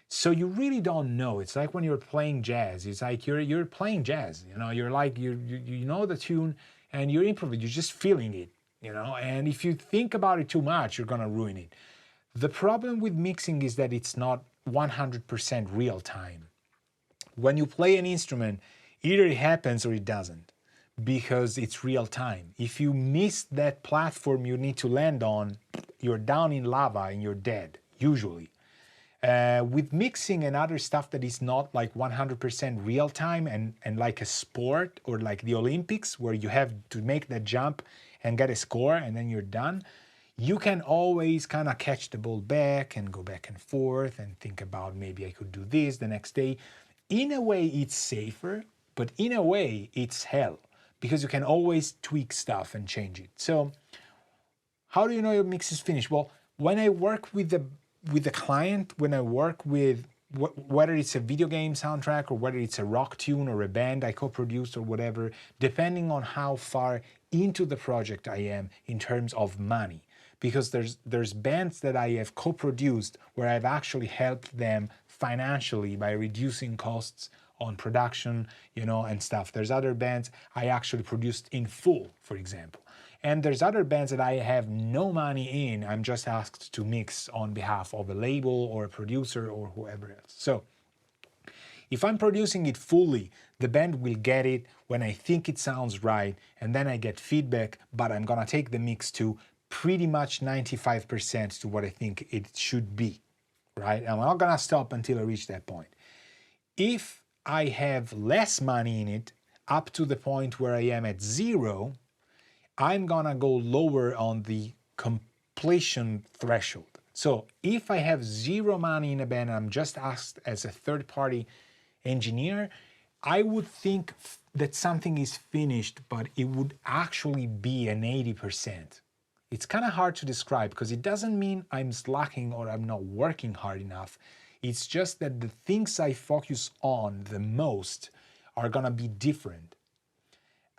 So you really don't know. It's like when you're playing jazz. It's like you're playing jazz. You're like you know the tune and you're improvising. You're just feeling it. And if you think about it too much, you're gonna ruin it. The problem with mixing is that it's not 100% real time. When you play an instrument, either it happens or it doesn't, because it's real time. If you miss that platform you need to land on, you're down in lava and you're dead, usually. With mixing and other stuff that is not like 100% real time and like a sport or like the Olympics where you have to make that jump and get a score and then you're done, you can always kind of catch the ball back and go back and forth and think about maybe I could do this the next day. In a way, it's safer, but in a way, it's hell because you can always tweak stuff and change it. So how do you know your mix is finished? Well, when I work with the client, when I work with whether it's a video game soundtrack or whether it's a rock tune or a band I co-produced or whatever, depending on how far into the project I am in terms of money. Because there's bands that I have co-produced where I've actually helped them financially by reducing costs on production, and stuff. There's other bands I actually produced in full, for example. And there's other bands that I have no money in. I'm just asked to mix on behalf of a label or a producer or whoever else. So if I'm producing it fully, the band will get it when I think it sounds right, and then I get feedback, but I'm gonna take the mix to pretty much 95% to what I think it should be, right? I'm not gonna stop until I reach that point. If I have less money in it, up to the point where I am at 0, I'm gonna go lower on the completion threshold. So if I have 0 money in a band and I'm just asked as a third-party engineer, I would think that something is finished, but it would actually be an 80%. It's kind of hard to describe because it doesn't mean I'm slacking or I'm not working hard enough. It's just that the things I focus on the most are gonna be different.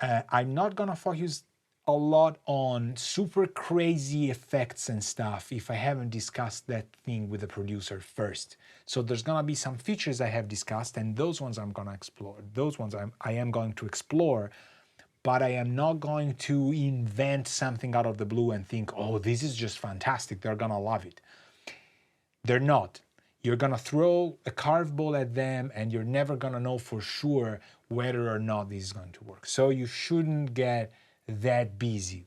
I'm not gonna focus a lot on super crazy effects and stuff if I haven't discussed that thing with the producer first. So there's gonna be some features I have discussed, and those ones I'm gonna explore. Those ones I am going to explore, but I am not going to invent something out of the blue and think, oh, this is just fantastic, they're gonna love it. They're not. You're gonna throw a carve ball at them and you're never gonna know for sure whether or not this is going to work. So you shouldn't get that busy,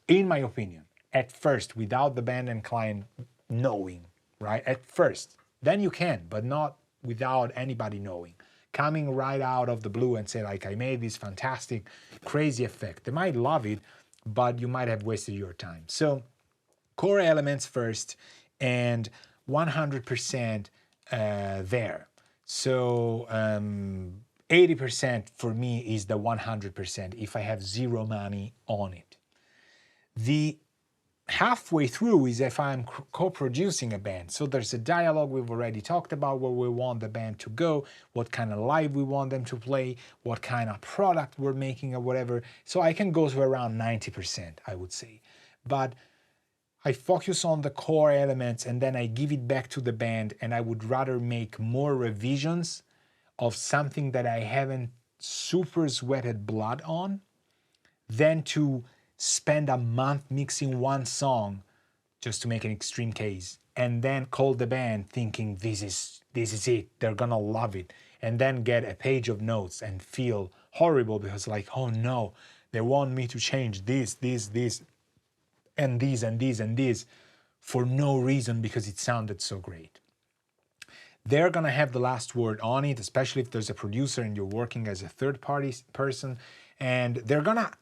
in my opinion, at first, without the band and client knowing, right? At first. Then you can, but not without anybody knowing. Coming right out of the blue and say, like, I made this fantastic, crazy effect. They might love it, but you might have wasted your time. So core elements first, and 100% there. So 80% for me is the 100% if I have 0 money on it. The halfway through is if I'm co-producing a band. So there's a dialogue we've already talked about where we want the band to go, what kind of live we want them to play, what kind of product we're making or whatever. So I can go to around 90%, I would say. But I focus on the core elements and then I give it back to the band, and I would rather make more revisions of something that I haven't super sweated blood on than to spend a month mixing one song, just to make an extreme case, and then call the band thinking this is it, they're gonna love it, and then get a page of notes and feel horrible because like, oh no, they want me to change this, and these for no reason because it sounded so great. They're gonna have the last word on it, especially if there's a producer and you're working as a third-party person, and they're gonna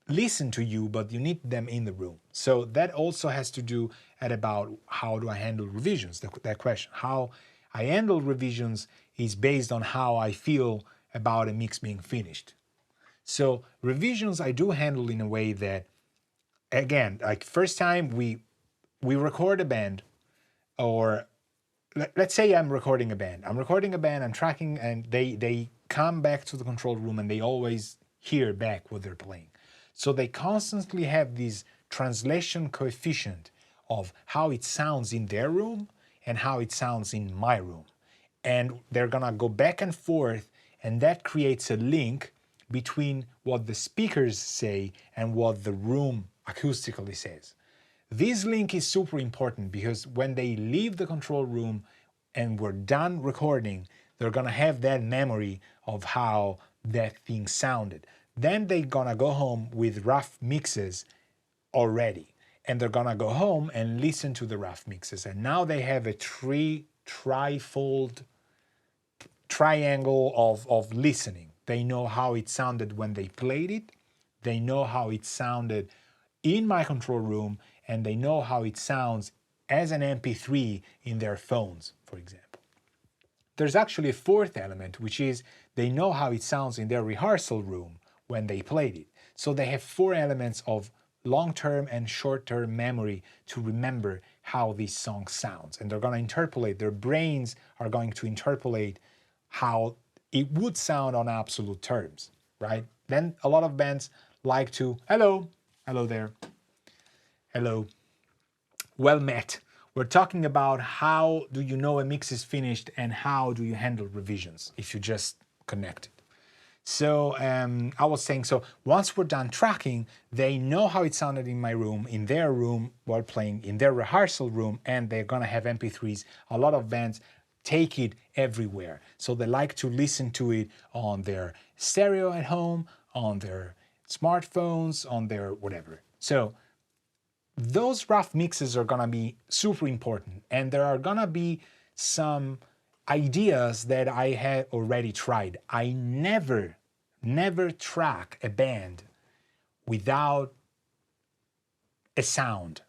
listen to you, but you need them in the room. So that also has to do at about how do I handle revisions, that question. How I handle revisions is based on how I feel about a mix being finished. So revisions I do handle in a way that, again, like first time we record a band, or let's say I'm recording a band, I'm tracking, and they come back to the control room and they always hear back what they're playing. So they constantly have this translation coefficient of how it sounds in their room and how it sounds in my room. And they're gonna go back and forth, and that creates a link between what the speakers say and what the room acoustically says. This link is super important because when they leave the control room and we're done recording, they're gonna have that memory of how that thing sounded. Then they're gonna go home with rough mixes already, and they're gonna go home and listen to the rough mixes. And now they have a trifold triangle of listening. They know how it sounded when they played it, they know how it sounded in my control room, and they know how it sounds as an MP3 in their phones, for example. There's actually a fourth element, which is they know how it sounds in their rehearsal room when they played it. So they have 4 elements of long-term and short-term memory to remember how this song sounds. And they're going to interpolate, their brains are going to interpolate how it would sound on absolute terms, right? Then a lot of bands like to, hello there, hello, well met. We're talking about how do you know a mix is finished and how do you handle revisions if you just connect it. So I was saying, so once we're done tracking, they know how it sounded in my room, in their room while playing, in their rehearsal room, and they're gonna have MP3s. A lot of bands take it everywhere. So they like to listen to it on their stereo at home, on their smartphones, on their whatever. So those rough mixes are gonna be super important, and there are gonna be some ideas that I had already tried. I never track a band without a sound.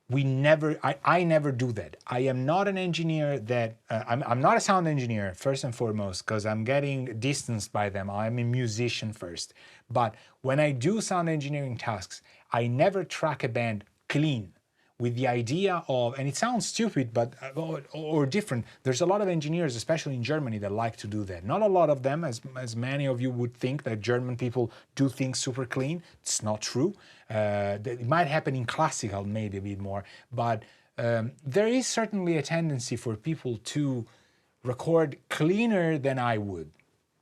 I never do that. I am not an engineer that, I'm not a sound engineer first and foremost, because I'm getting distanced by them. I'm a musician first. But when I do sound engineering tasks, I never track a band clean, with the idea of, and it sounds stupid, but or different. There's a lot of engineers, especially in Germany, that like to do that. Not a lot of them, as many of you would think that German people do things super clean. It's not true. It might happen in classical, maybe a bit more, but there is certainly a tendency for people to record cleaner than I would,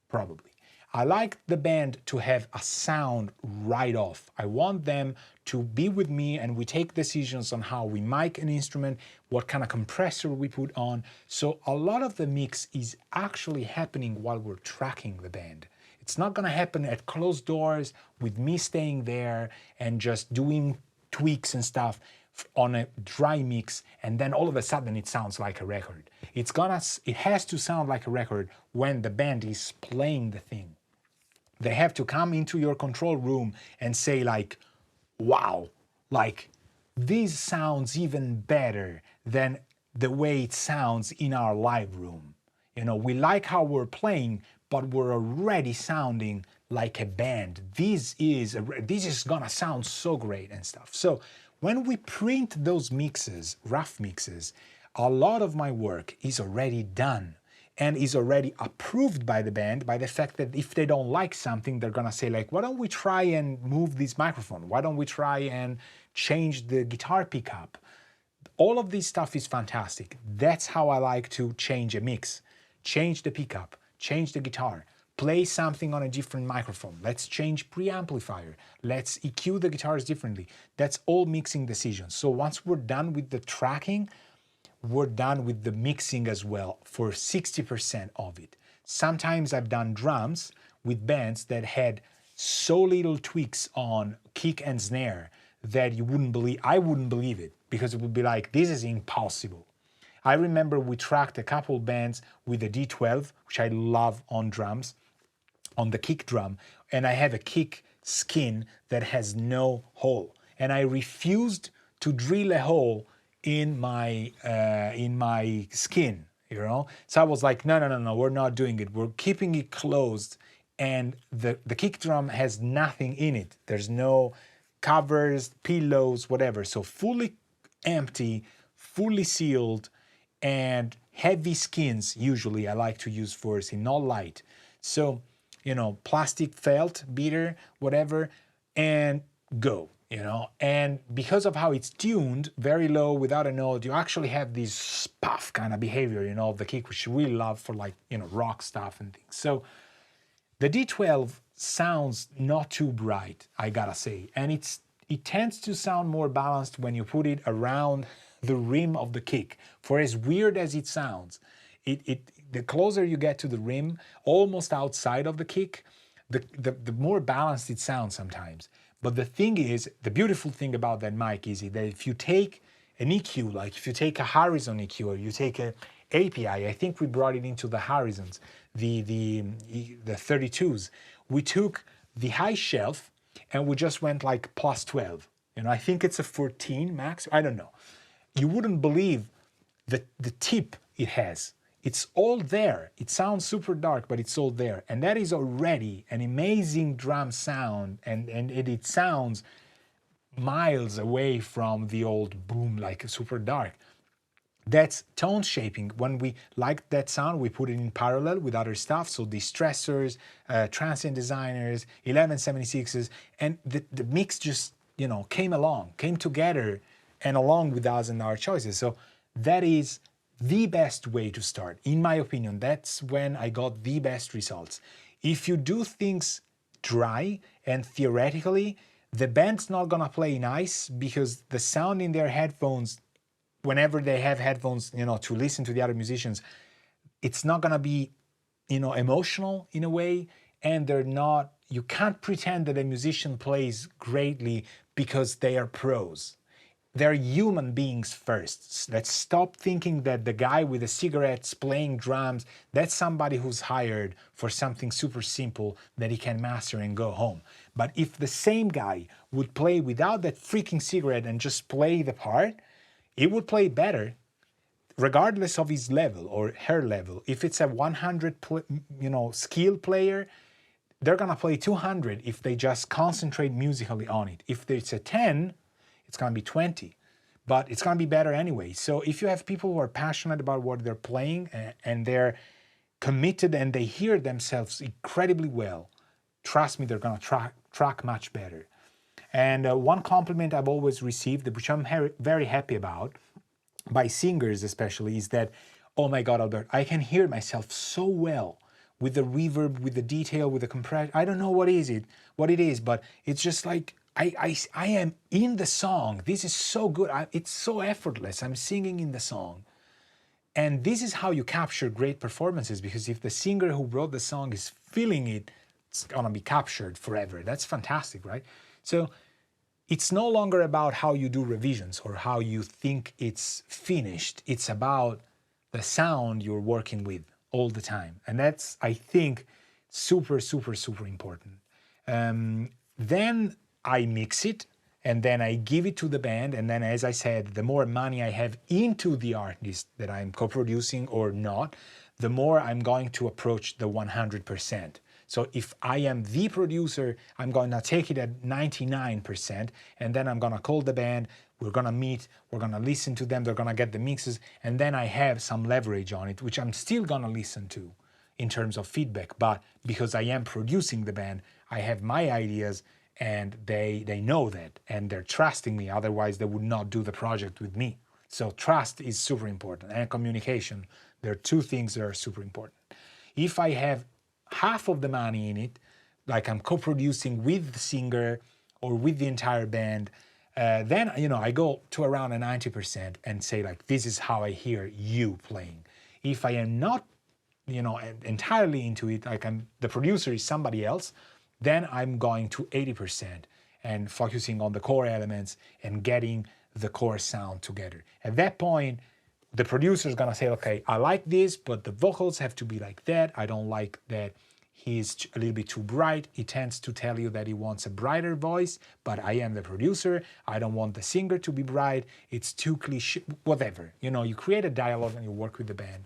probably. I like the band to have a sound right off. I want them to be with me and we take decisions on how we mic an instrument, what kind of compressor we put on. So a lot of the mix is actually happening while we're tracking the band. It's not gonna happen at closed doors with me staying there and just doing tweaks and stuff on a dry mix, and then all of a sudden it sounds like a record. It has to sound like a record when the band is playing the thing. They have to come into your control room and say like, wow, like this sounds even better than the way it sounds in our live room. You know, we like how we're playing, but we're already sounding like a band. This is gonna sound so great and stuff. So when we print those mixes, rough mixes, a lot of my work is already done and is already approved by the band, by the fact that if they don't like something, they're gonna say like, why don't we try and move this microphone? Why don't we try and change the guitar pickup? All of this stuff is fantastic. That's how I like to change a mix. Change the pickup, change the guitar, play something on a different microphone. Let's change preamplifier. Let's EQ the guitars differently. That's all mixing decisions. So once we're done with the tracking, we're done with the mixing as well for 60% of it. Sometimes I've done drums with bands that had so little tweaks on kick and snare that you wouldn't believe, I wouldn't believe it, because it would be like, this is impossible. I remember we tracked a couple bands with a D12, which I love on drums, on the kick drum, and I have a kick skin that has no hole. And I refused to drill a hole in my skin, you know? So I was like, no, we're not doing it. We're keeping it closed, and the kick drum has nothing in it. There's no covers, pillows, whatever. So fully empty, fully sealed, and heavy skins usually I like to use first, not light. So, you know, plastic felt, beater, whatever, and go. You know, and because of how it's tuned very low without a note, you actually have this puff kind of behavior, you know, of the kick, which you really love for, like, you know, rock stuff and things. So the D12 sounds not too bright, I gotta say, and it tends to sound more balanced when you put it around the rim of the kick. For as weird as it sounds, the closer you get to the rim, almost outside of the kick, the more balanced it sounds sometimes. But the thing is, the beautiful thing about that mic is that if you take an EQ, like if you take a Horizon EQ or you take a API, I think we brought it into the Horizons, the 32s, we took the high shelf and we just went like plus 12. You know, I think it's a 14 max, I don't know. You wouldn't believe the tip it has. It's all there. It sounds super dark, but it's all there. And that is already an amazing drum sound, and it sounds miles away from the old boom, like super dark. That's tone shaping. When we like that sound, we put it in parallel with other stuff. So distressors, transient designers, 1176s, and the mix just, came together and along with us and our choices. So that is the best way to start. In my opinion, that's when I got the best results. If you do things dry and theoretically, the band's not gonna play nice because the sound in their headphones, whenever they have headphones, to listen to the other musicians, it's not gonna be, emotional in a way, and you can't pretend that a musician plays greatly because they are pros. They're human beings first. Let's stop thinking that the guy with the cigarettes playing drums, that's somebody who's hired for something super simple that he can master and go home. But if the same guy would play without that freaking cigarette and just play the part, it would play better regardless of his level or her level. If it's a 100 skill player, they're gonna play 200 if they just concentrate musically on it. If it's a 10, it's gonna be 20, but it's gonna be better anyway. So if you have people who are passionate about what they're playing and they're committed and they hear themselves incredibly well, trust me, they're gonna track much better. And one compliment I've always received, which I'm very happy about, by singers especially, is that, oh my God, Albert, I can hear myself so well with the reverb, with the detail, with the compression. I don't know what it is, but it's just like I am in the song. This is so good. It's so effortless. I'm singing in the song. And this is how you capture great performances, because if the singer who wrote the song is feeling it, it's gonna be captured forever. That's fantastic, right? So it's no longer about how you do revisions or how you think it's finished. It's about the sound you're working with all the time. And that's, I think, super, super, super important. Then I mix it, and then I give it to the band. And then, as I said, the more money I have into the artist that I'm co-producing or not, the more I'm going to approach the 100%. So if I am the producer, I'm going to take it at 99%, and then I'm going to call the band, we're going to meet, we're going to listen to them, they're going to get the mixes, and then I have some leverage on it, which I'm still going to listen to in terms of feedback. But because I am producing the band, I have my ideas, and they know that, and they're trusting me. Otherwise, they would not do the project with me. So trust is super important, and communication. There are two things that are super important. If I have half of the money in it, like I'm co-producing with the singer or with the entire band, then I go to around a 90% and say, like, this is how I hear you playing. If I am not entirely into it, like the producer is somebody else, then I'm going to 80% and focusing on the core elements and getting the core sound together. At that point, the producer is gonna say, okay, I like this, but the vocals have to be like that. I don't like that he's a little bit too bright. He tends to tell you that he wants a brighter voice, but I am the producer. I don't want the singer to be bright. It's too cliche, whatever. You create a dialogue and you work with the band.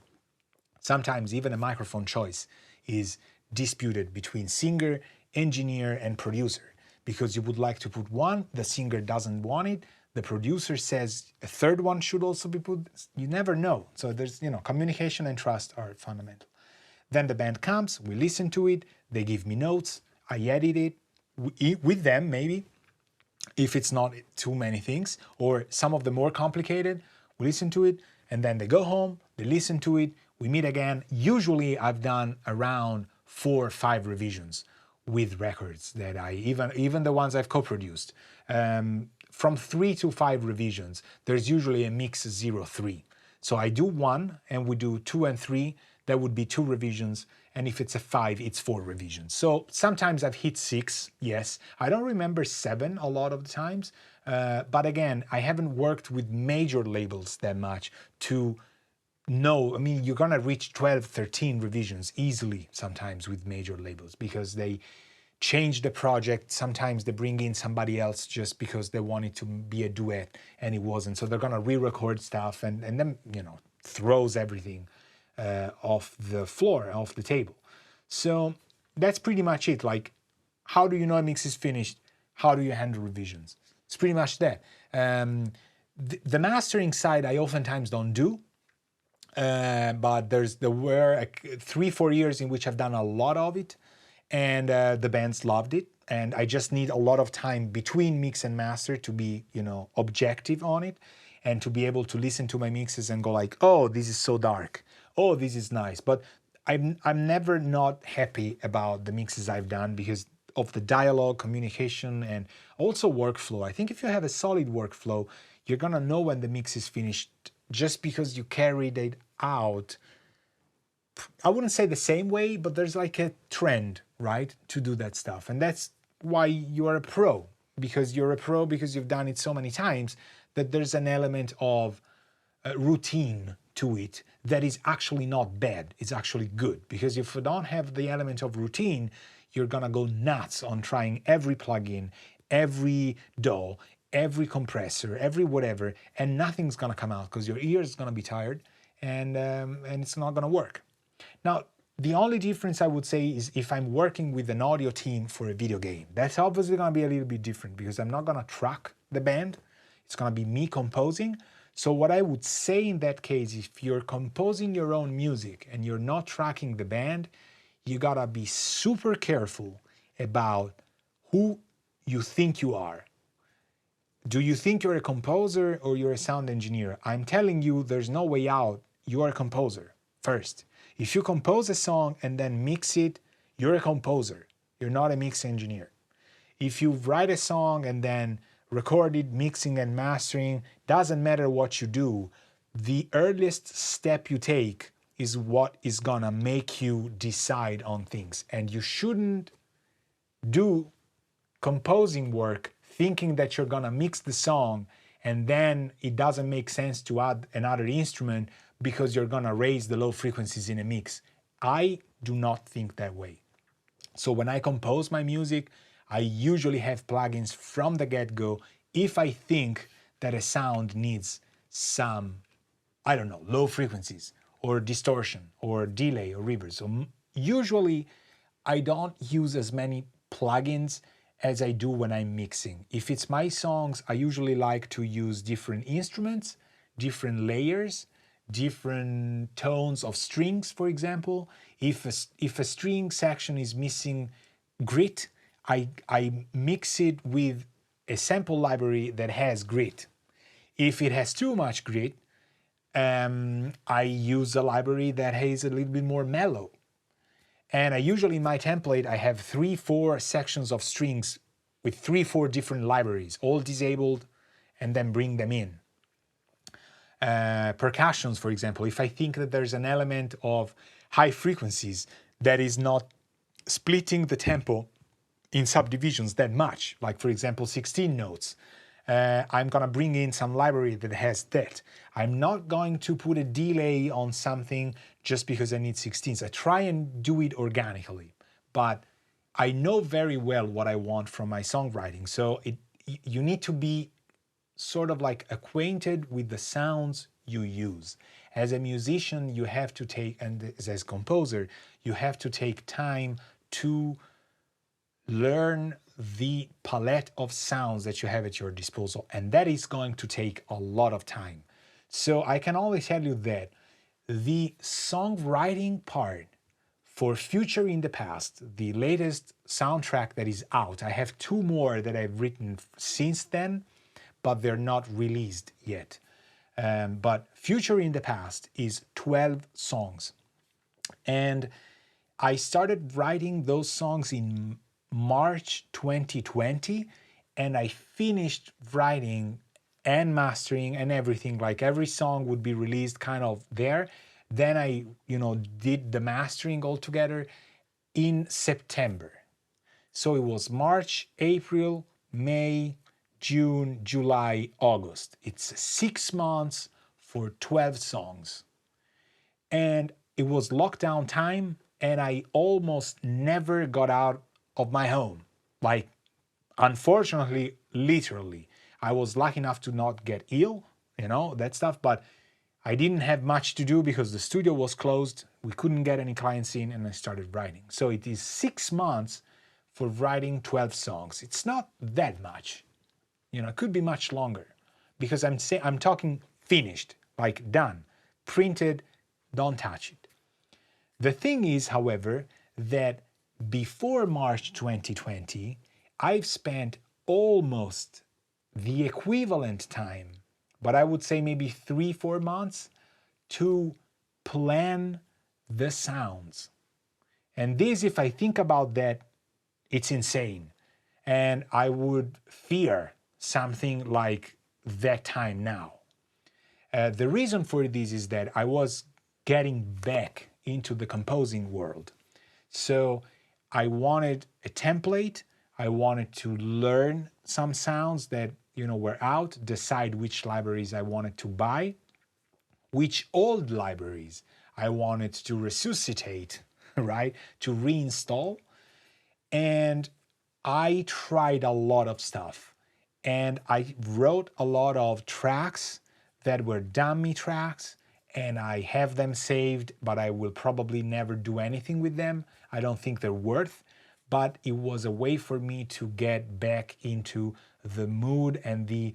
Sometimes even a microphone choice is disputed between singer, engineer, and producer, because you would like to put one, the singer doesn't want it, the producer says a third one should also be put. You never know. So there's, communication and trust are fundamental. Then the band comes, we listen to it, they give me notes, I edit it with them maybe, if it's not too many things, or some of the more complicated, we listen to it, and then they go home, they listen to it, we meet again. Usually I've done around 4 or 5 revisions with records that I, even the ones I've co-produced. From 3 to 5 revisions, there's usually a mix 0-3. So I do 1 and we do 2 and 3, that would be 2 revisions. And if it's a 5, it's 4 revisions. So sometimes I've hit 6, yes. I don't remember 7 a lot of the times. But again, I haven't worked with major labels that much to know. I mean, you're gonna reach 12, 13 revisions easily sometimes with major labels, because they change the project. Sometimes they bring in somebody else just because they want it to be a duet and it wasn't. So they're gonna re-record stuff and then, throws everything off the floor, off the table. So that's pretty much it. Like, how do you know a mix is finished? How do you handle revisions? It's pretty much that. The mastering side I oftentimes don't do, but there were 3-4 years in which I've done a lot of it, and the bands loved it. And I just need a lot of time between mix and master to be, objective on it, and to be able to listen to my mixes and go like, oh, this is so dark. Oh, this is nice. But I'm never not happy about the mixes I've done because of the dialogue, communication, and also workflow. I think if you have a solid workflow, you're gonna know when the mix is finished just because you carried it out. I wouldn't say the same way, but there's like a trend, right, to do that stuff. And that's why you are a pro, because you're a pro because you've done it so many times that there's an element of routine to it that is actually not bad. It's actually good, because if you don't have the element of routine, you're gonna go nuts on trying every plugin, every DAW, every compressor, every whatever, and nothing's gonna come out because your ear is gonna be tired, and it's not gonna work. Now, the only difference I would say is if I'm working with an audio team for a video game. That's obviously gonna be a little bit different because I'm not gonna track the band. It's gonna be me composing. So what I would say in that case, if you're composing your own music and you're not tracking the band, you gotta be super careful about who you think you are. Do you think you're a composer or you're a sound engineer? I'm telling you, there's no way out. You're a composer first. If you compose a song and then mix it, you're a composer. You're not a mix engineer. If you write a song and then record it, mixing and mastering, doesn't matter what you do. The earliest step you take is what is gonna make you decide on things. And you shouldn't do composing work thinking that you're gonna mix the song and then it doesn't make sense to add another instrument because you're gonna raise the low frequencies in a mix. I do not think that way. So when I compose my music, I usually have plugins from the get-go if I think that a sound needs some, I don't know, low frequencies or distortion or delay or reverb. So usually I don't use as many plugins as I do when I'm mixing. If it's my songs, I usually like to use different instruments, different layers, different tones of strings, for example. If a string section is missing grit, I mix it with a sample library that has grit. If it has too much grit, I use a library that has a little bit more mellow. And I usually, in my template, I have 3-4 sections of strings with 3-4 different libraries, all disabled, and then bring them in. Percussions, for example, if I think that there's an element of high frequencies that is not splitting the tempo in subdivisions that much, like for example 16 notes, I'm gonna bring in some library that has that. I'm not going to put a delay on something just because I need 16s. I try and do it organically, but I know very well what I want from my songwriting. So you need to be sort of like acquainted with the sounds you use. As a musician, you have to take, and as a composer, you have to take time to learn the palette of sounds that you have at your disposal, and that is going to take a lot of time. So I can only tell you that the songwriting part for Future in the Past, the latest soundtrack that is out, I have 2 more that I've written since then, but they're not released yet. But Future in the Past is 12 songs. And I started writing those songs in March 2020, and I finished writing and mastering and everything, like every song would be released kind of there. Then I, did the mastering all together in September. So it was March, April, May, June, July, August. It's 6 months for 12 songs. And it was lockdown time, and I almost never got out of my home. Like, unfortunately, literally. I was lucky enough to not get ill, that stuff, but I didn't have much to do because the studio was closed. We couldn't get any clients in, and I started writing. So it is 6 months for writing 12 songs. It's not that much. It could be much longer because I'm talking finished, like done, printed, don't touch it. The thing is, however, that before March 2020, I've spent almost the equivalent time, but I would say maybe 3-4 months to plan the sounds. And this, if I think about that, it's insane. And I would fear something like that time now. The reason for this is that I was getting back into the composing world. So I wanted a template. I wanted to learn some sounds that were out, decide which libraries I wanted to buy, which old libraries I wanted to resuscitate, right? To reinstall. And I tried a lot of stuff. And I wrote a lot of tracks that were dummy tracks, and I have them saved, but I will probably never do anything with them. I don't think they're worth, but it was a way for me to get back into the mood and the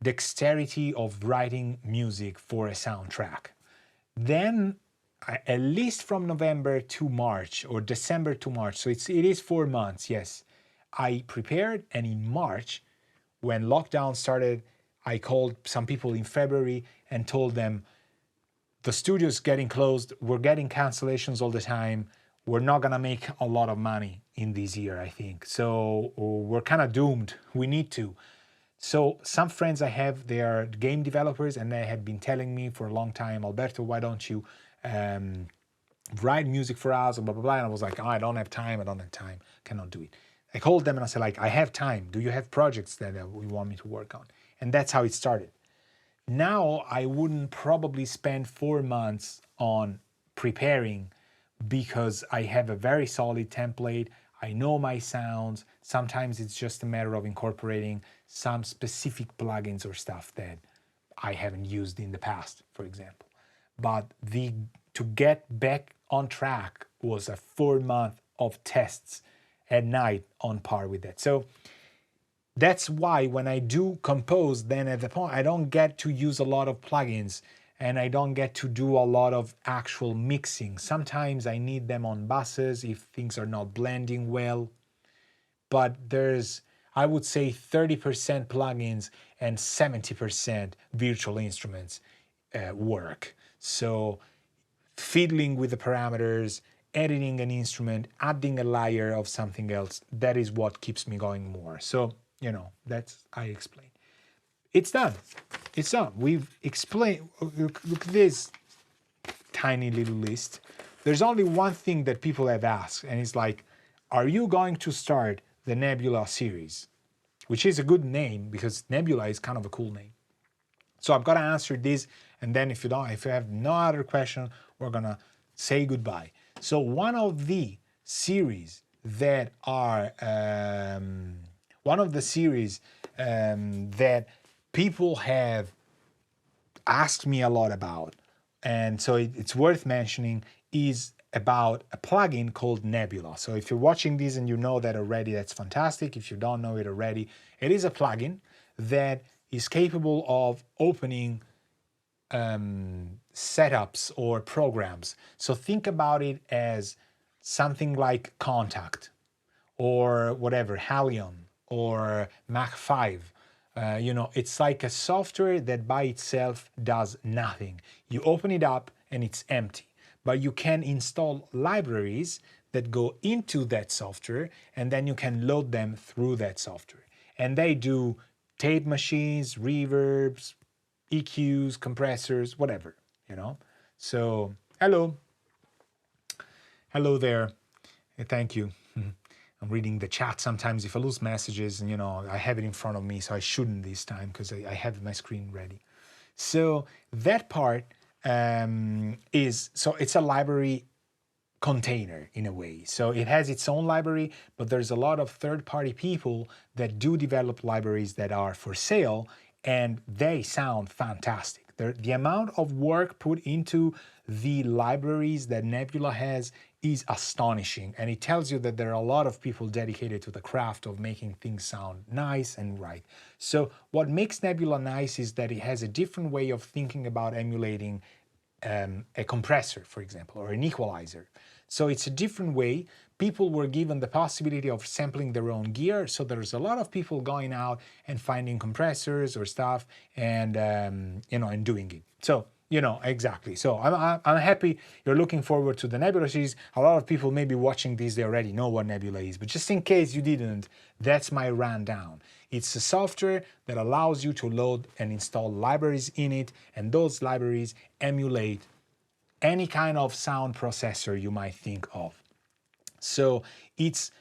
dexterity of writing music for a soundtrack. Then, at least from November to March or December to March, so it is 4 months, yes, I prepared, and in March, when lockdown started, I called some people in February and told them, the studio's getting closed, we're getting cancellations all the time, we're not gonna make a lot of money in this year, I think. So we're kind of doomed, we need to. So some friends I have, they are game developers, and they have been telling me for a long time, Alberto, why don't you write music for us, and blah, blah, blah. And I was like, oh, I don't have time, cannot do it. I called them and I said, like, I have time. Do you have projects that you want me to work on? And that's how it started. Now I wouldn't probably spend 4 months on preparing because I have a very solid template. I know my sounds. Sometimes it's just a matter of incorporating some specific plugins or stuff that I haven't used in the past, for example. But to get back on track was a 4 month of tests at night on par with that. So that's why when I do compose, then at the point, I don't get to use a lot of plugins and I don't get to do a lot of actual mixing. Sometimes I need them on buses if things are not blending well. But there's, I would say, 30% plugins and 70% virtual instruments work. So fiddling with the parameters, editing an instrument, adding a layer of something else, that is what keeps me going more. So, that's, I explain. It's done. It's done. We've explained, look at this tiny little list. There's only one thing that people have asked, and it's like, are you going to start the Nebula series? Which is a good name because Nebula is kind of a cool name. So I've got to answer this, and then if you have no other question, we're gonna say goodbye. So one of the series that that people have asked me a lot about, and so it's worth mentioning, is about a plugin called Nebula. So if you're watching this and you know that already, that's fantastic. If you don't know it already, it is a plugin that is capable of opening setups or programs. So think about it as something like Contact or whatever, Halion or Mach 5. It's like a software that by itself does nothing. You open it up and it's empty. But you can install libraries that go into that software, and then you can load them through that software. And they do tape machines, reverbs, EQs, compressors, whatever, So, hello there. Thank you. I'm reading the chat sometimes. If I lose messages, and I have it in front of me, so I shouldn't this time because I have my screen ready. So that part it's a library container in a way. So it has its own library, but there's a lot of third-party people that do develop libraries that are for sale, and they sound fantastic. The amount of work put into the libraries that Nebula has is astonishing. And it tells you that there are a lot of people dedicated to the craft of making things sound nice and right. So what makes Nebula nice is that it has a different way of thinking about emulating a compressor, for example, or an equalizer. So it's a different way. People were given the possibility of sampling their own gear. So there's a lot of people going out and finding compressors or stuff and, and doing it. So, exactly. So I'm happy you're looking forward to the Nebula series. A lot of people may be watching this, they already know what Nebula is, but just in case you didn't, that's my rundown. It's a software that allows you to load and install libraries in it, and those libraries emulate any kind of sound processor you might think of. So it's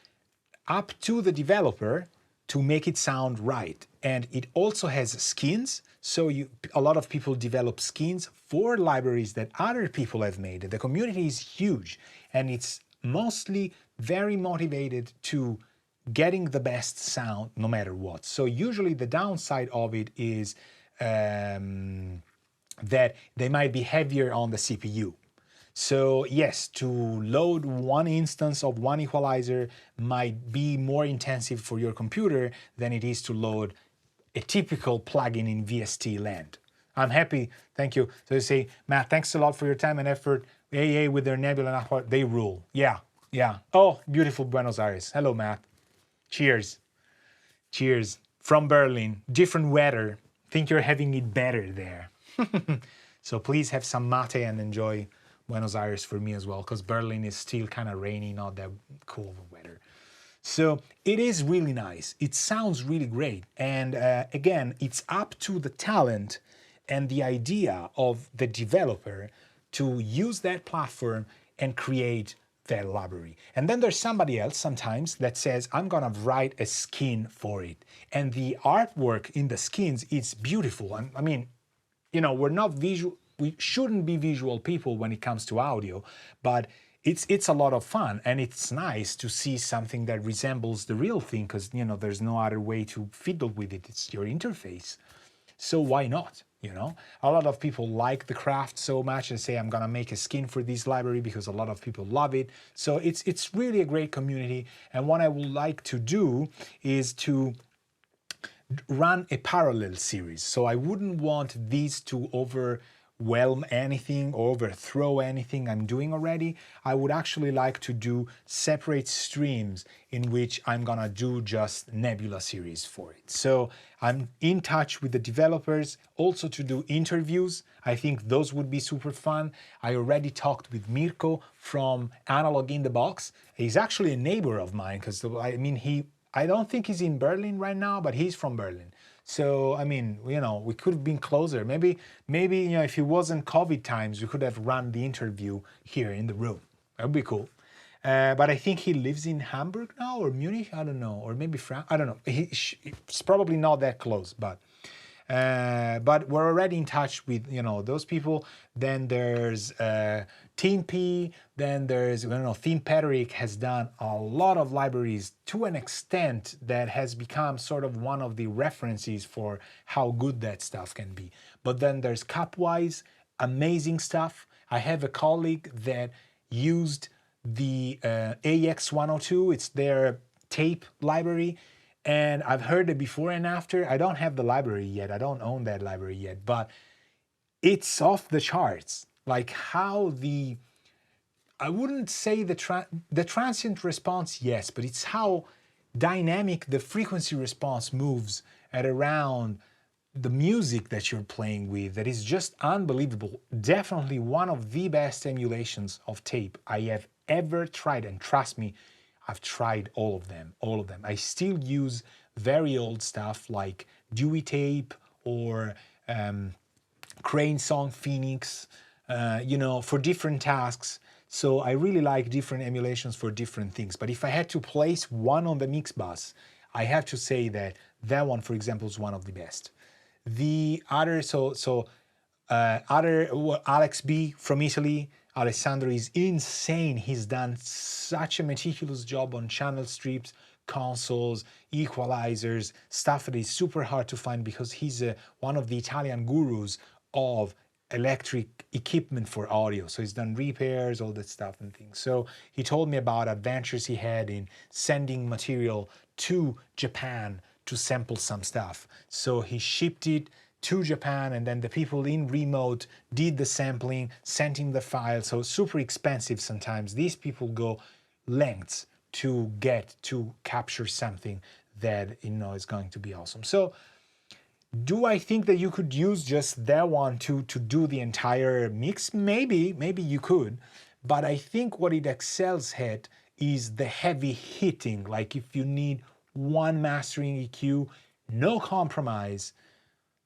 up to the developer to make it sound right. And it also has skins. So a lot of people develop skins for libraries that other people have made. The community is huge, and it's mostly very motivated to getting the best sound no matter what. So usually the downside of it is that they might be heavier on the CPU. So yes, to load one instance of one equalizer might be more intensive for your computer than it is to load a typical plugin in VST land. I'm happy, thank you. So you say, Matt, thanks a lot for your time and effort. AA with their Nebula and Aqua, they rule. Yeah. Oh, beautiful Buenos Aires. Hello, Matt. Cheers. Cheers. From Berlin, different weather. Think you're having it better there. So please have some mate and enjoy Buenos Aires for me as well, because Berlin is still kind of rainy, not that cool weather. So it is really nice. It sounds really great. And again, it's up to the talent and the idea of the developer to use that platform and create that library. And then there's somebody else sometimes that says, I'm gonna write a skin for it. And the artwork in the skins, it's beautiful. And I mean, we're not visual, we shouldn't be visual people when it comes to audio, but it's a lot of fun, and it's nice to see something that resembles the real thing, because there's no other way to fiddle with it. It's your interface. So why not? A lot of people like the craft so much and say, I'm gonna make a skin for this library because a lot of people love it. So it's really a great community. And what I would like to do is to run a parallel series. So I wouldn't want these to overwhelm anything or overthrow anything I'm doing already. I would actually like to do separate streams in which I'm gonna do just Nebula series for it. So I'm in touch with the developers also to do interviews. I think those would be super fun. I already talked with Mirko from Analog in the Box. He's actually a neighbor of mine, because I don't think he's in Berlin right now, but he's from Berlin. So, we could have been closer. Maybe, if it wasn't COVID times, we could have run the interview here in the room. That would be cool. But I think he lives in Hamburg now, or Munich, I don't know, or maybe France, I don't know. It's probably not that close, but we're already in touch with, those people. Then there's Team P, then there's, Theme Patrick has done a lot of libraries to an extent that has become sort of one of the references for how good that stuff can be. But then there's Capwise, amazing stuff. I have a colleague that used the AX102, it's their tape library, and I've heard it before and after. I don't have the library yet, I don't own that library yet, but it's off the charts. Like how I wouldn't say the transient response, yes, but it's how dynamic the frequency response moves at around the music that you're playing with, that is just unbelievable. Definitely one of the best emulations of tape I have ever tried, and trust me, I've tried all of them. I still use very old stuff like Dewey Tape or Crane Song Phoenix, for different tasks. So I really like different emulations for different things. But if I had to place one on the mix bus, I have to say that one, for example, is one of the best. The other, Alex B from Italy, Alessandro, is insane. He's done such a meticulous job on channel strips, consoles, equalizers, stuff that is super hard to find, because he's one of the Italian gurus of electric equipment for audio. So he's done repairs, all that stuff and things. So he told me about adventures he had in sending material to Japan to sample some stuff. So he shipped it to Japan, and then the people in remote did the sampling, sent him the file. So super expensive sometimes. These people go lengths to get to capture something that is going to be awesome. So do I think that you could use just that one to do the entire mix? Maybe you could, but I think what it excels at is the heavy hitting. Like if you need one mastering EQ, no compromise,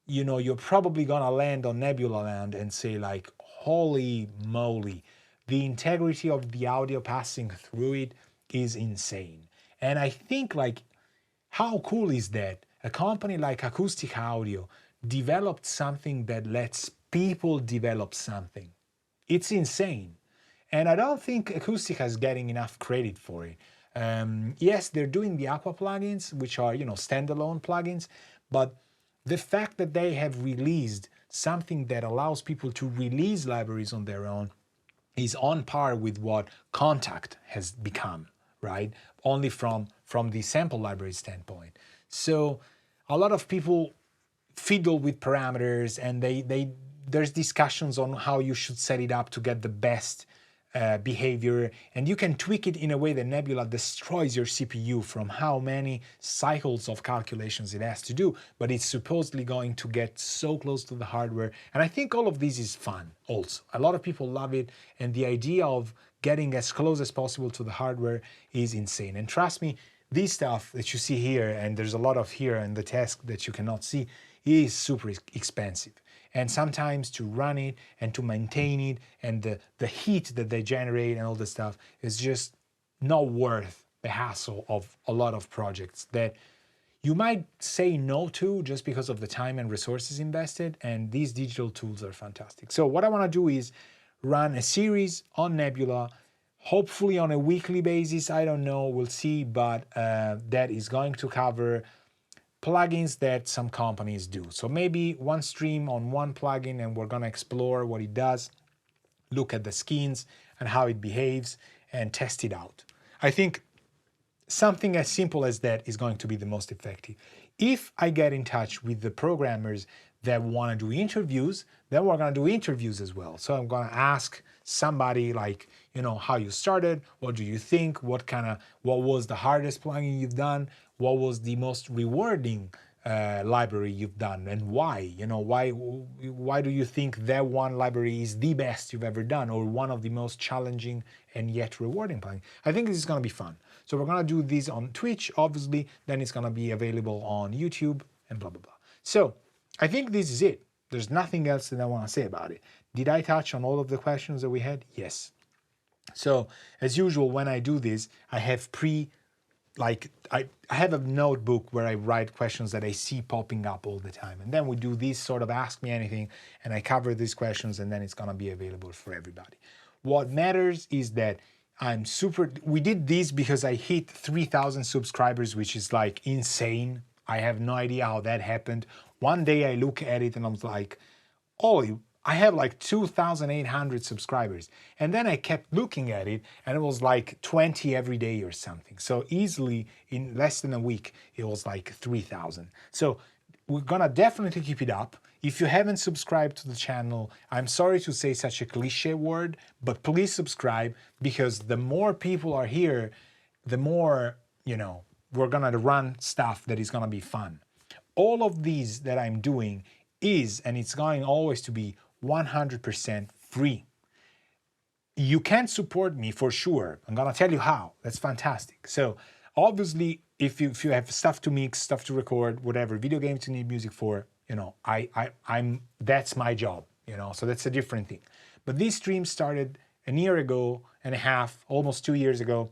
you're probably gonna land on Nebula land and say like, holy moly, the integrity of the audio passing through it is insane. And I think like, how cool is that? A company like Acoustic Audio developed something that lets people develop something. It's insane. And I don't think Acoustica is getting enough credit for it. Yes, they're doing the Aqua plugins, which are, standalone plugins, but the fact that they have released something that allows people to release libraries on their own is on par with what Contact has become, right? Only from the sample library standpoint. So a lot of people fiddle with parameters, and there's discussions on how you should set it up to get the best behavior, and you can tweak it in a way that Nebula destroys your CPU from how many cycles of calculations it has to do, but it's supposedly going to get so close to the hardware. And I think all of this is fun also. A lot of people love it, and the idea of getting as close as possible to the hardware is insane. And trust me, this stuff that you see here, and there's a lot of here in the task that you cannot see, is super expensive. And sometimes to run it and to maintain it and the heat that they generate and all this stuff is just not worth the hassle of a lot of projects that you might say no to just because of the time and resources invested. And these digital tools are fantastic. So what I want to do is run a series on Nebula, hopefully on a weekly basis. I don't know, we'll see, but that is going to cover plugins that some companies do. So maybe one stream on one plugin, and we're gonna explore what it does, look at the skins and how it behaves, and test it out. I think something as simple as that is going to be the most effective. If I get in touch with the programmers that want to do interviews, then we're going to do interviews as well. So I'm going to ask somebody like, how you started, what do you think, what was the hardest plugin you've done, what was the most rewarding library you've done, and why? Why do you think that one library is the best you've ever done, or one of the most challenging and yet rewarding plugins? I think this is going to be fun. So we're going to do this on Twitch, obviously, then it's going to be available on YouTube and blah, blah, blah. So I think this is it. There's nothing else that I want to say about it. Did I touch on all of the questions that we had? Yes. So as usual, when I do this, I have I have a notebook where I write questions that I see popping up all the time. And then we do this sort of Ask Me Anything, and I cover these questions, and then it's going to be available for everybody. What matters is that we did this because I hit 3,000 subscribers, which is like insane. I have no idea how that happened. One day I look at it and I was like, oh, I have like 2,800 subscribers. And then I kept looking at it and it was like 20 every day or something. So easily in less than a week, it was like 3,000. So we're gonna definitely keep it up. If you haven't subscribed to the channel, I'm sorry to say such a cliche word, but please subscribe, because the more people are here, the more, we're gonna run stuff that is gonna be fun. All of these that I'm doing is, and it's going always to be, 100% free. You can support me for sure. I'm gonna tell you how. That's fantastic. So obviously, if you have stuff to mix, stuff to record, whatever, video games you need music for, I'm that's my job, so that's a different thing. But this stream started a year ago and a half, almost 2 years ago,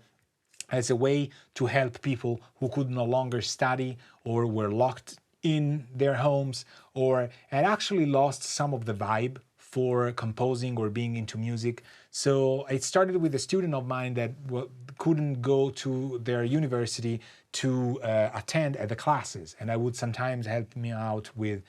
as a way to help people who could no longer study or were locked in their homes or had actually lost some of the vibe for composing or being into music. So it started with a student of mine that couldn't go to their university to attend at the classes, and I would sometimes help me out with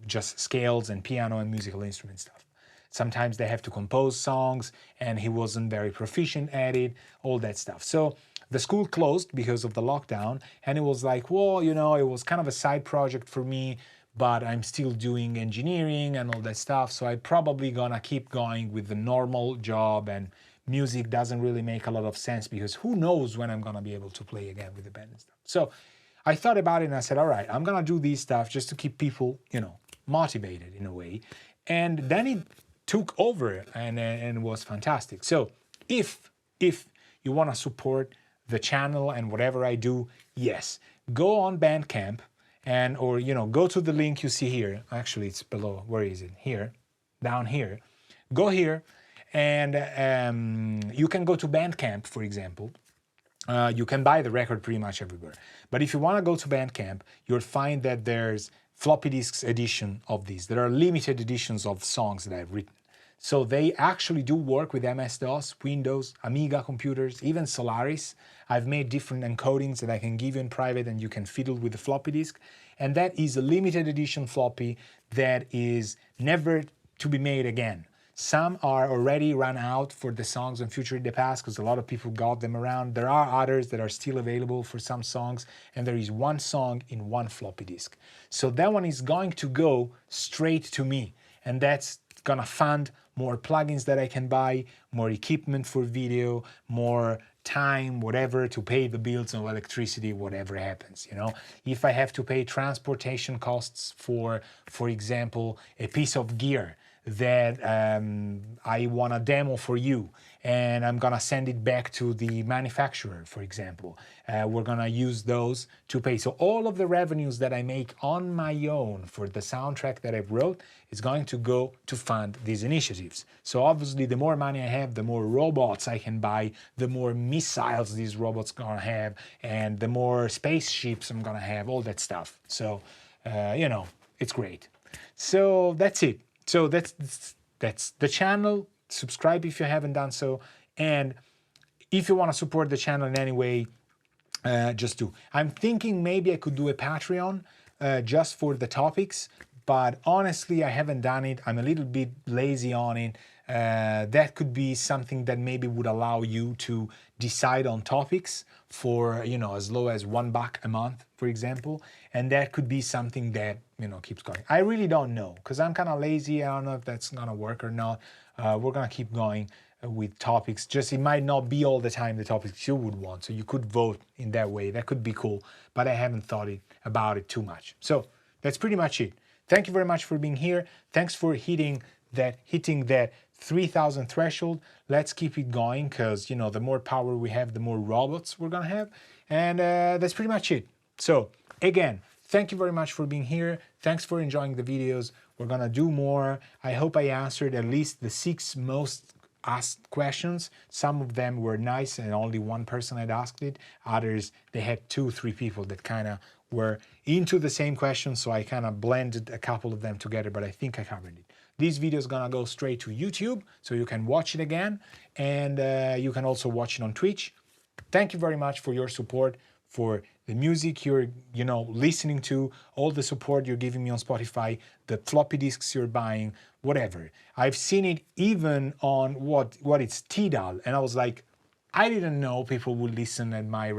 just scales and piano and musical instrument stuff. Sometimes they have to compose songs, and he wasn't very proficient at it, all that stuff. So the school closed because of the lockdown, and it was like, well, you know, it was kind of a side project for me, but I'm still doing engineering and all that stuff, so I'm probably gonna keep going with the normal job, and music doesn't really make a lot of sense because who knows when I'm gonna be able to play again with the band and stuff. So I thought about it and I said, all right, I'm gonna do this stuff just to keep people, you know, motivated in a way. And then it took over and was fantastic. So if you want to support the channel and whatever I do, yes, go on Bandcamp and or you know, go to the link you see here. Actually, it's below. Where is it? Here, down here. Go here, and you can go to Bandcamp, for example. You can buy the record pretty much everywhere. But if you want to go to Bandcamp, you'll find that there's floppy disks edition of these. There are limited editions of songs that I've written. So they actually do work with MS-DOS, Windows, Amiga computers, even Solaris. I've made different encodings that I can give you in private and you can fiddle with the floppy disk. And that is a limited edition floppy that is never to be made again. Some are already run out for the songs on Future in the Past because a lot of people got them around. There are others that are still available for some songs, and there is one song in one floppy disk. So that one is going to go straight to me, and that's gonna fund more plugins that I can buy, more equipment for video, more time, whatever, to pay the bills of electricity, whatever happens, you know. If I have to pay transportation costs for example, a piece of gear that I want to demo for you, and I'm gonna send it back to the manufacturer, for example. We're gonna use those to pay. So all of the revenues that I make on my own for the soundtrack that I wrote is going to go to fund these initiatives. So obviously the more money I have, the more robots I can buy, the more missiles these robots gonna have, and the more spaceships I'm gonna have, all that stuff. So, you know, it's great. So that's it. So that's the channel. Subscribe if you haven't done so, and if you want to support the channel in any way, just do. I'm thinking maybe I could do a Patreon just for the topics, but honestly I haven't done it. I'm a little bit lazy on it. That could be something that maybe would allow you to decide on topics for, you know, as low as $1 a month, for example, and that could be something that, you know, keeps going. I really don't know because I'm kind of lazy. I don't know if that's gonna work or not. We're gonna keep going with topics. Just it might not be all the time the topics you would want, so you could vote in that way. That could be cool, but I haven't thought about it too much. So that's pretty much it. Thank you very much for being here. Thanks for hitting that 3,000 threshold. Let's keep it going because, you know, the more power we have, the more robots we're gonna have, and that's pretty much it. So again, thank you very much for being here. Thanks for enjoying the videos. We're gonna do more. I hope I answered at least the 6 most asked questions. Some of them were nice and only one person had asked it. Others, they had 2-3 people that kind of were into the same question, so I kind of blended a couple of them together, but I think I covered it. This video is gonna go straight to YouTube, so you can watch it again, and you can also watch it on Twitch. Thank you very much for your support, for the music you're, you know, listening to, all the support you're giving me on Spotify, the floppy disks you're buying, whatever. I've seen it even on what it's Tidal, and I was like, I didn't know people would listen to my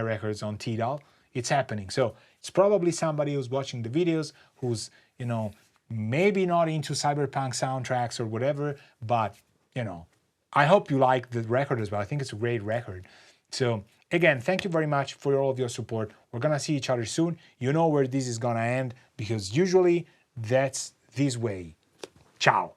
records on Tidal. It's happening. So it's probably somebody who's watching the videos who's, you know, maybe not into cyberpunk soundtracks or whatever, but, you know, I hope you like the record as well. I think it's a great record. So again, thank you very much for all of your support. We're gonna see each other soon. You know where this is gonna end because usually that's this way. Ciao.